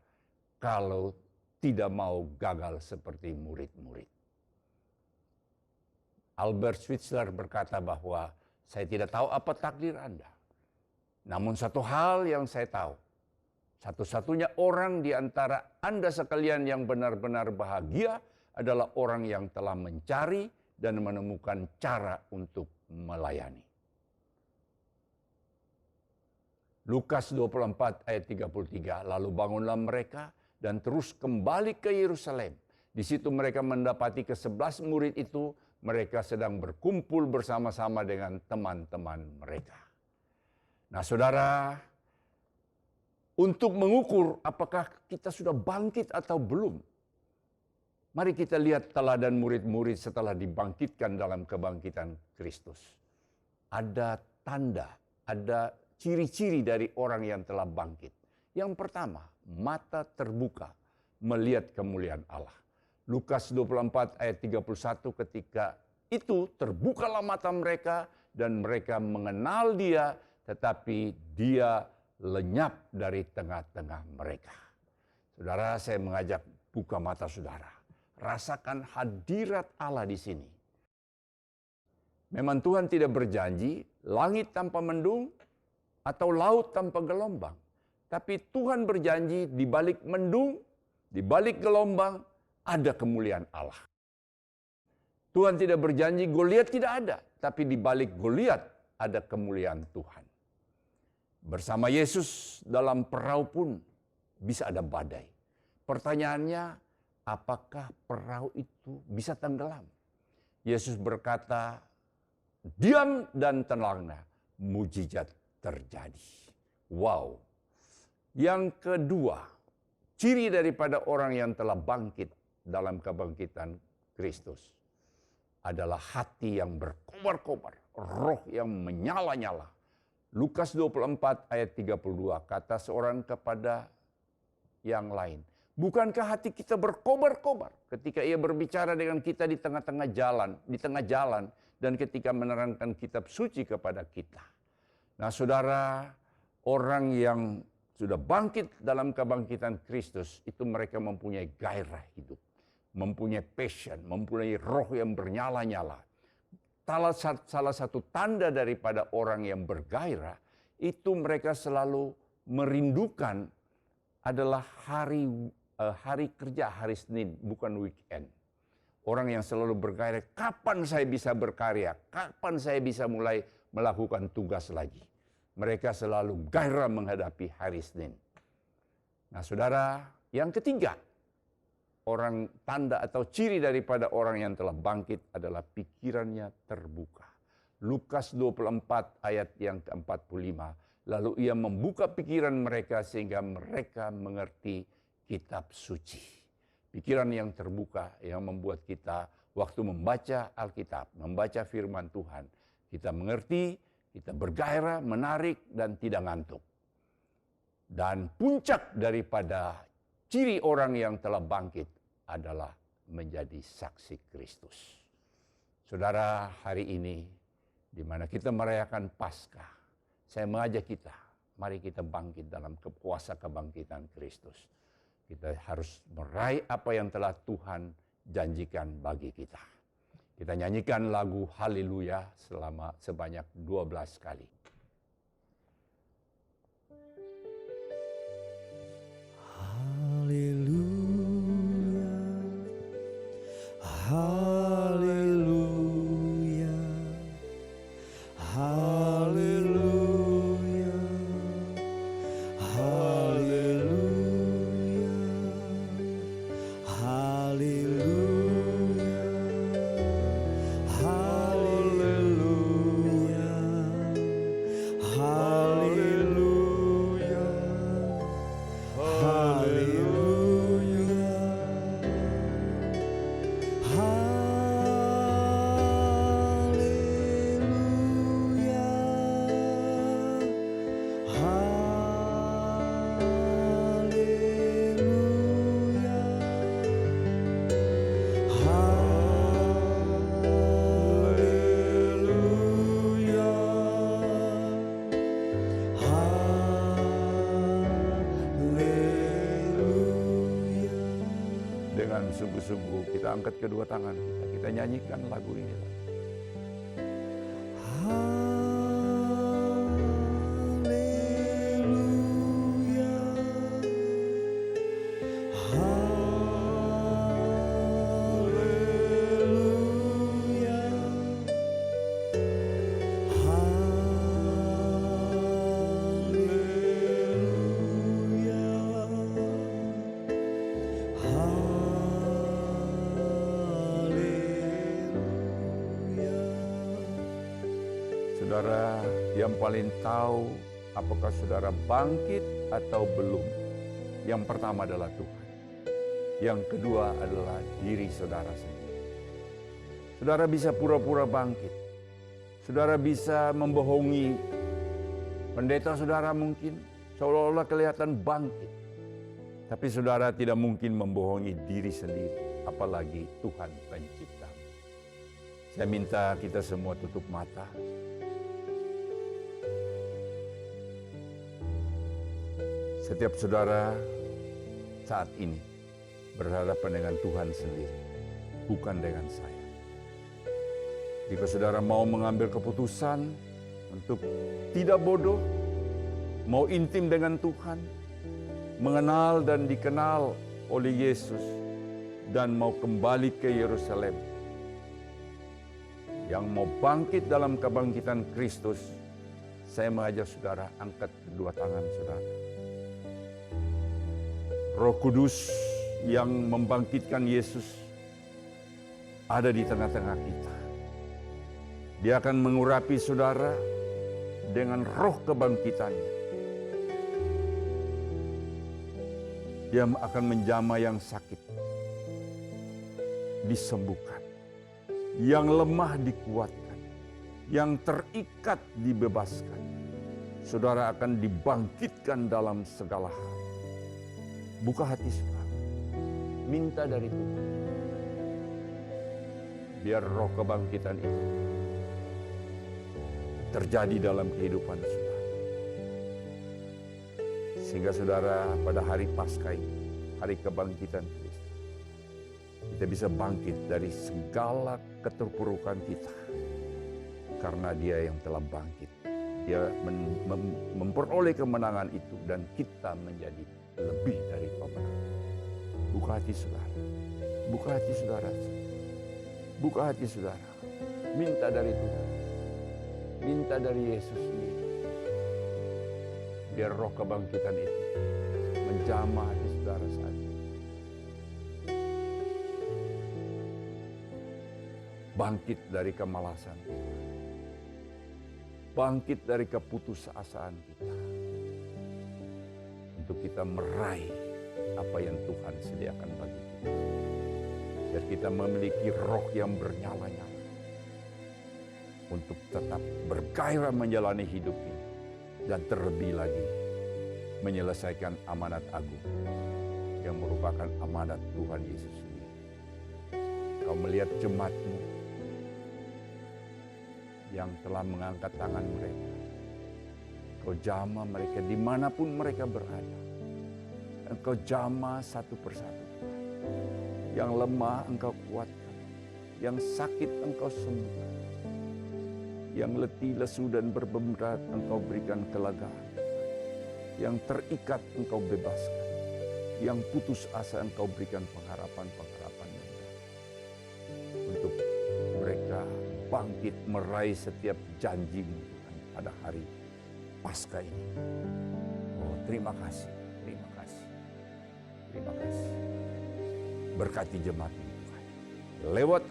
kalau tidak mau gagal seperti murid-murid. Albert Schweitzer berkata bahwa saya tidak tahu apa takdir Anda. Namun satu hal yang saya tahu, satu-satunya orang di antara Anda sekalian yang benar-benar bahagia adalah orang yang telah mencari dan menemukan cara untuk melayani. Lukas 24 ayat 33, lalu bangunlah mereka dan terus kembali ke Yerusalem. Di situ mereka mendapati ke-11 murid itu, mereka sedang berkumpul bersama-sama dengan teman-teman mereka. Nah saudara, untuk mengukur apakah kita sudah bangkit atau belum, mari kita lihat teladan murid-murid setelah dibangkitkan dalam kebangkitan Kristus. Ada tanda, ada ciri-ciri dari orang yang telah bangkit. Yang pertama, mata terbuka melihat kemuliaan Allah. Lukas 24 ayat 31, ketika itu terbukalah mata mereka dan mereka mengenal Dia, tetapi Dia lenyap dari tengah-tengah mereka. Saudara, saya mengajak buka mata saudara. Rasakan hadirat Allah di sini. Memang Tuhan tidak berjanji langit tanpa mendung atau laut tanpa gelombang. Tapi Tuhan berjanji di balik mendung, di balik gelombang, ada kemuliaan Allah. Tuhan tidak berjanji Goliat tidak ada, tapi di balik Goliat ada kemuliaan Tuhan. Bersama Yesus dalam perahu pun bisa ada badai. Pertanyaannya, apakah perahu itu bisa tenggelam? Yesus berkata, diam dan tenanglah, mujizat terjadi. Wow. Yang kedua, ciri daripada orang yang telah bangkit dalam kebangkitan Kristus adalah hati yang berkobar-kobar, roh yang menyala-nyala. Lukas 24 ayat 32, kata seorang kepada yang lain, bukankah hati kita berkobar-kobar ketika ia berbicara dengan kita di tengah-tengah jalan, dan ketika menerangkan kitab suci kepada kita. Nah saudara, orang yang sudah bangkit dalam kebangkitan Kristus, itu mereka mempunyai gairah hidup, mempunyai passion, mempunyai roh yang bernyala-nyala. Salah satu tanda daripada orang yang bergairah, itu mereka selalu merindukan adalah hari kerja, hari Senin, bukan weekend. Orang yang selalu bergairah, kapan saya bisa berkarya, kapan saya bisa mulai melakukan tugas lagi. Mereka selalu gairah menghadapi hari Senin. Nah saudara, yang ketiga, orang tanda atau ciri daripada orang yang telah bangkit adalah pikirannya terbuka. Lukas 24 ayat yang ke-45. Lalu ia membuka pikiran mereka sehingga mereka mengerti kitab suci. Pikiran yang terbuka yang membuat kita waktu membaca Alkitab, membaca firman Tuhan, kita mengerti, kita bergairah, menarik, dan tidak ngantuk. Dan puncak daripada ciri orang yang telah bangkit adalah menjadi saksi Kristus. Saudara, hari ini di mana kita merayakan Paskah, saya mengajak kita, mari kita bangkit dalam kuasa kebangkitan Kristus. Kita harus meraih apa yang telah Tuhan janjikan bagi kita. Kita nyanyikan lagu Haleluya sebanyak 12 kali. Haleluya, haleluya, haleluya, haleluya, haleluya, haleluya, haleluya, haleluya, Dengan sungguh-sungguh kita angkat kedua tangan kita, kita nyanyikan lagu ini. Saudara yang paling tahu apakah saudara bangkit atau belum. Yang pertama adalah Tuhan. Yang kedua adalah diri saudara sendiri. Saudara bisa pura-pura bangkit. Saudara bisa membohongi pendeta saudara mungkin seolah-olah kelihatan bangkit. Tapi saudara tidak mungkin membohongi diri sendiri, apalagi Tuhan penciptamu. Saya minta kita semua tutup mata. Setiap saudara saat ini berhadapan dengan Tuhan sendiri, bukan dengan saya. Jika saudara mau mengambil keputusan untuk tidak bodoh, mau intim dengan Tuhan, mengenal dan dikenal oleh Yesus, dan mau kembali ke Yerusalem, yang mau bangkit dalam kebangkitan Kristus, saya mengajak saudara angkat kedua tangan saudara. Roh Kudus yang membangkitkan Yesus ada di tengah-tengah kita. Dia akan mengurapi saudara dengan roh kebangkitannya. Dia akan menjamah yang sakit, disembuhkan. Yang lemah dikuatkan. Yang terikat dibebaskan. Saudara akan dibangkitkan dalam segala hal. Buka hati saudara, minta dari Tuhan. Biar roh kebangkitan itu terjadi dalam kehidupan saudara. Sehingga saudara pada hari Paskah ini, hari kebangkitan Kristus, kita bisa bangkit dari segala keterpurukan kita. Karena Dia yang telah bangkit. Dia memperoleh kemenangan itu dan kita menjadi lebih dari pemenang. Buka hati saudara. Buka hati saudara. Buka hati saudara. Minta dari Tuhan. Minta dari Yesus sendiri. Biar roh kebangkitan itu menjamah hati saudara saat ini. bangkit dari kemalasan, bangkit dari keputusasaan kita, untuk kita meraih apa yang Tuhan sediakan bagi kita. Biar kita memiliki roh yang bernyala-nyala untuk tetap bergairah menjalani hidup ini, dan terlebih lagi menyelesaikan amanat agung yang merupakan amanat Tuhan Yesus sendiri. Kau melihat jemaat-Mu yang telah mengangkat tangan mereka. Kau jamah mereka dimanapun mereka berada. Engkau jamah satu persatu. Yang lemah Engkau kuatkan. Yang sakit Engkau sembuhkan. Yang letih, lesu, dan berberat Engkau berikan kelegaan. Yang terikat Engkau bebaskan. Yang putus asa Engkau berikan pengharapan-pengharapan yang baru. Untuk mereka bangkit meraih setiap janji-Mu Tuhan pada hari Paskah ini. Oh, terima kasih, terima kasih, terima kasih. Berkati jemaat-Mu Tuhan. Lewat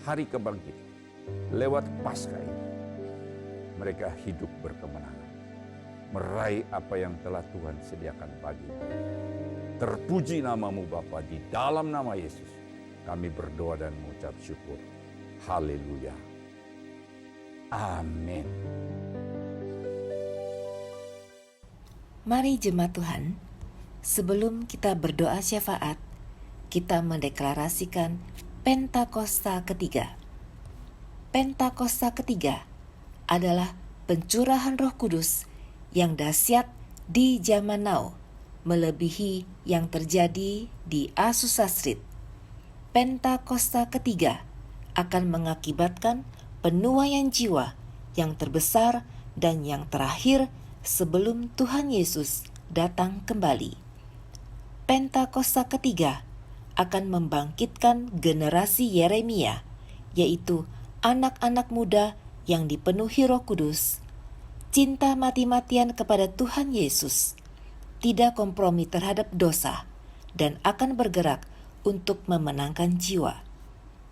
hari kebangkitan, lewat Paskah ini, mereka hidup berkemenangan, meraih apa yang telah Tuhan sediakan bagi mereka. Terpuji nama-Mu Bapa, di dalam nama Yesus kami berdoa dan mengucap syukur. Haleluya. Amin. Mari jemaat Tuhan, sebelum kita berdoa syafaat, kita mendeklarasikan Pentakosta ketiga. Pentakosta ketiga adalah pencurahan Roh Kudus yang dahsyat di zaman now, melebihi yang terjadi di Azusa Street. Pentakosta ketiga akan mengakibatkan penuaian jiwa yang terbesar dan yang terakhir sebelum Tuhan Yesus datang kembali. Pentakosta ketiga akan membangkitkan generasi Yeremia, yaitu anak-anak muda yang dipenuhi Roh Kudus, cinta mati-matian kepada Tuhan Yesus, tidak kompromi terhadap dosa, dan akan bergerak untuk memenangkan jiwa.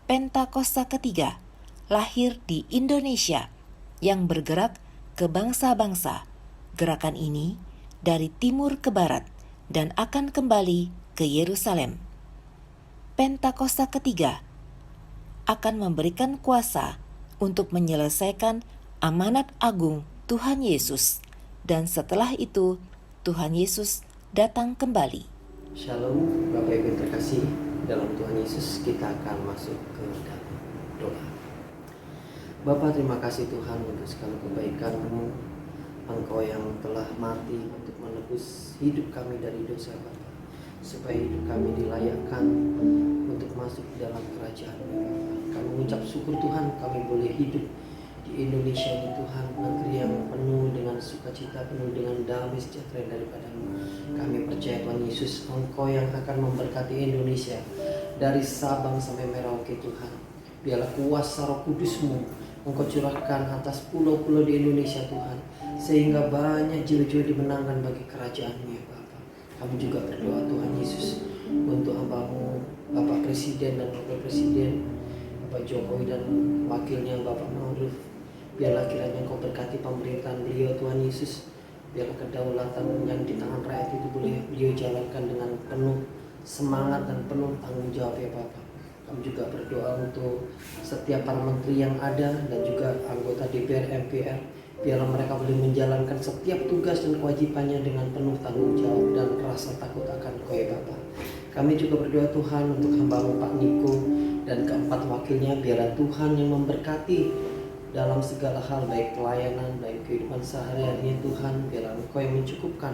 Pentakosta ketiga lahir di Indonesia yang bergerak ke bangsa-bangsa. Gerakan ini dari timur ke barat dan akan kembali ke Yerusalem. Pentakosta ketiga akan memberikan kuasa untuk menyelesaikan amanat agung Tuhan Yesus, dan setelah itu Tuhan Yesus datang kembali. Shalom, Bapak Ibu yang terkasih dalam Tuhan Yesus, kita akan masuk ke dalam doa. Bapa, terima kasih Tuhan untuk segala kebaikan-Mu. Engkau yang telah mati untuk menebus hidup kami dari dosa Bapa, supaya hidup kami dilayakkan untuk masuk dalam kerajaan-Mu Bapa. Kami mengucap syukur Tuhan, kami boleh hidup di Indonesia ini Tuhan, negeri yang penuh dengan sukacita, penuh dengan damai sejahtera daripada-Mu. Kami percaya Tuhan Yesus, Engkau yang akan memberkati Indonesia dari Sabang sampai Merauke Tuhan. Biarlah kuasa Roh Kudus-Mu Engkau curahkan atas pulau-pulau di Indonesia Tuhan, sehingga banyak jiwa-jiwa dimenangkan bagi kerajaan-Mu ya Bapa. Kami juga berdoa Tuhan Yesus untuk hamba-Mu Bapak Presiden dan Wakil Presiden, Bapak Jokowi dan wakilnya Bapak Ma'ruf. Biarlah kiranya Engkau berkati pemerintahan beliau Tuhan Yesus. Biarlah kedaulatan yang di tangan rakyat itu boleh beliau jalankan dengan penuh semangat dan penuh tanggung jawab ya Bapak. Kami juga berdoa untuk setiap para menteri yang ada dan juga anggota DPR, MPR. Biarlah mereka boleh menjalankan setiap tugas dan kewajibannya dengan penuh tanggung jawab dan rasa takut akan Engkau ya Bapak. Kami juga berdoa Tuhan untuk hamba-Mu Pak Niko dan keempat wakilnya. Biarlah Tuhan yang memberkati dalam segala hal, baik pelayanan, baik kehidupan sehari-harinya Tuhan. Biarlah Engkau yang mencukupkan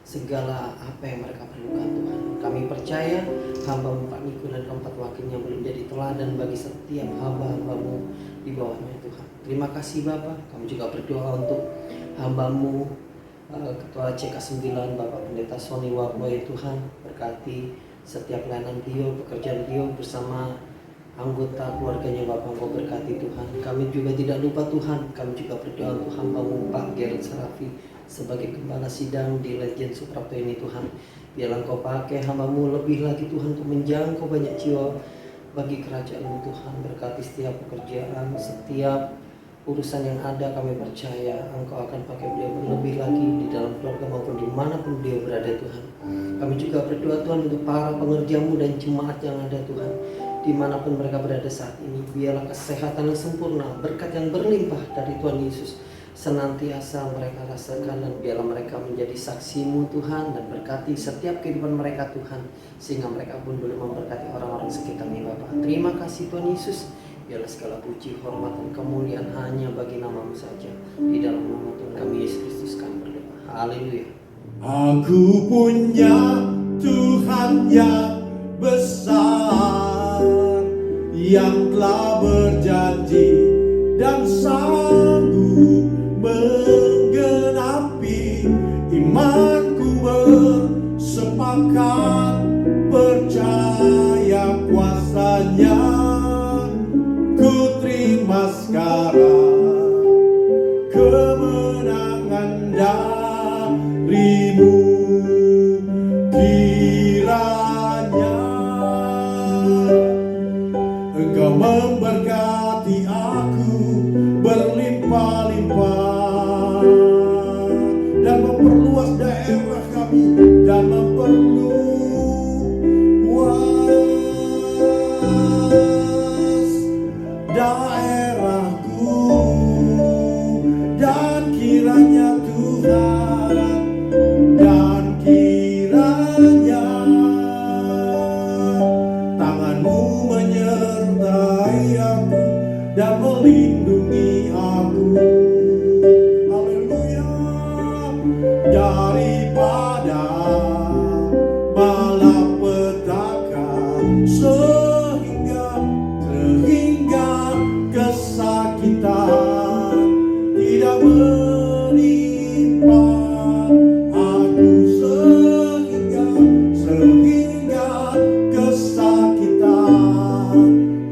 segala apa yang mereka perlukan Tuhan. Kami percaya hamba-Mu Pak Niko dan keempat wakilnya boleh menjadi teladan bagi setiap hamba-hamba-Mu di bawahnya Tuhan. Terima kasih Bapak. Kami juga berdoa untuk hamba-Mu Ketua CK9 Bapak Pendeta Sony Waboy Tuhan. Berkati setiap pelayanan beliau, pekerjaan beliau bersama anggota keluarganya Bapak. Engkau berkati Tuhan. Kami juga tidak lupa Tuhan, kami juga berdoa untuk hamba-Mu Pak Gerald Sarafi sebagai gembala sidang di Legend Suprapto ini Tuhan. Biarlah Engkau pakai hamba-Mu lebih lagi Tuhan untuk menjangkau banyak jiwa bagi kerajaan Tuhan. Berkati setiap pekerjaan, setiap urusan yang ada. Kami percaya Engkau akan pakai beliau berlebih lagi di dalam keluarga maupun dimanapun beliau berada Tuhan. Kami juga berdoa Tuhan untuk para pengerjamu dan jemaat yang ada Tuhan, dimanapun mereka berada saat ini. Biarlah kesehatan yang sempurna, berkat yang berlimpah dari Tuhan Yesus senantiasa mereka rasakan, dan biarlah mereka menjadi saksi-Mu Tuhan, dan berkati setiap kehidupan mereka Tuhan, sehingga mereka pun boleh memberkati orang-orang sekitarnya Bapa. Terima kasih Tuhan Yesus. Biarlah segala puji, hormat, dan kemuliaan hanya bagi nama-Mu saja. Di dalam nama Tuhan kami Yesus Kristus kami berdoa. Haleluya. Aku punya Tuhan yang besar, yang telah berjanji dan sanggup menggenapi. Imanku bersepakat percaya kuasanya. Ku terima sekarang kemenangan darimu. Kiranya Engkau memberkati aku berlimpah-limpah, dan memperluas daerah kami, dan memperluas daerahku. Dan kiranya Tuhan, dan kiranya tangan-Mu menyertai aku dan melindungi aku. Haleluya. Daripada malapetaka sehingga kesakitan tidak menimpa aku, sehingga kesakitan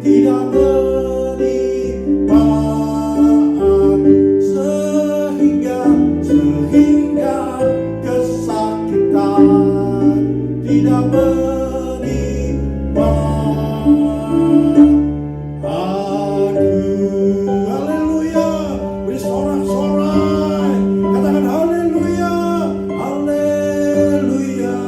tidak menimpa aku, sehingga kesakitan tidak menimpa aku. Haleluya. Beri sorak-sorai, katakan haleluya, haleluya.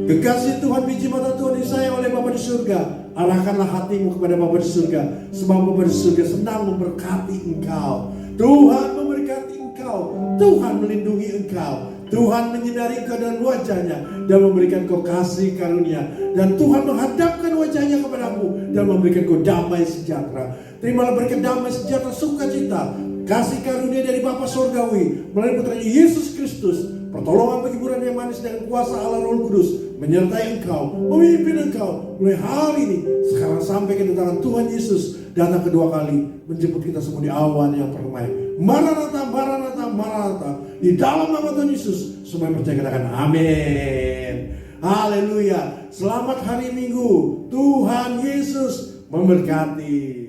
Kekasih Tuhan, biji mata Tuhan disayang oleh Bapa di surga, arahkanlah hatimu kepada Bapa di surga, sebab Bapa di surga sedang memberkati engkau. Tuhan memberkati engkau, Tuhan melindungi engkau, Tuhan menyinari engkau dengan wajahnya dan memberikan kau kasih karunia, dan Tuhan menghadapkan wajahnya kepadamu dan memberikan kau damai sejahtera. Terimalah berkat damai sejahtera, sukacita, kasih karunia dari Bapa Surgawi melalui putranya Yesus Kristus, pertolongan penghiburan yang manis dengan kuasa Allah Roh Kudus menyertai engkau, memimpin engkau mulai hari ini, sekarang sampai kedatangan Tuhan Yesus datang kedua kali menjemput kita semua di awan yang permai. Maranatha, Maranatha, Maranatha. Di dalam nama Tuhan Yesus semua yang percaya katakan amin. Haleluya. Selamat hari Minggu. Tuhan Yesus memberkati.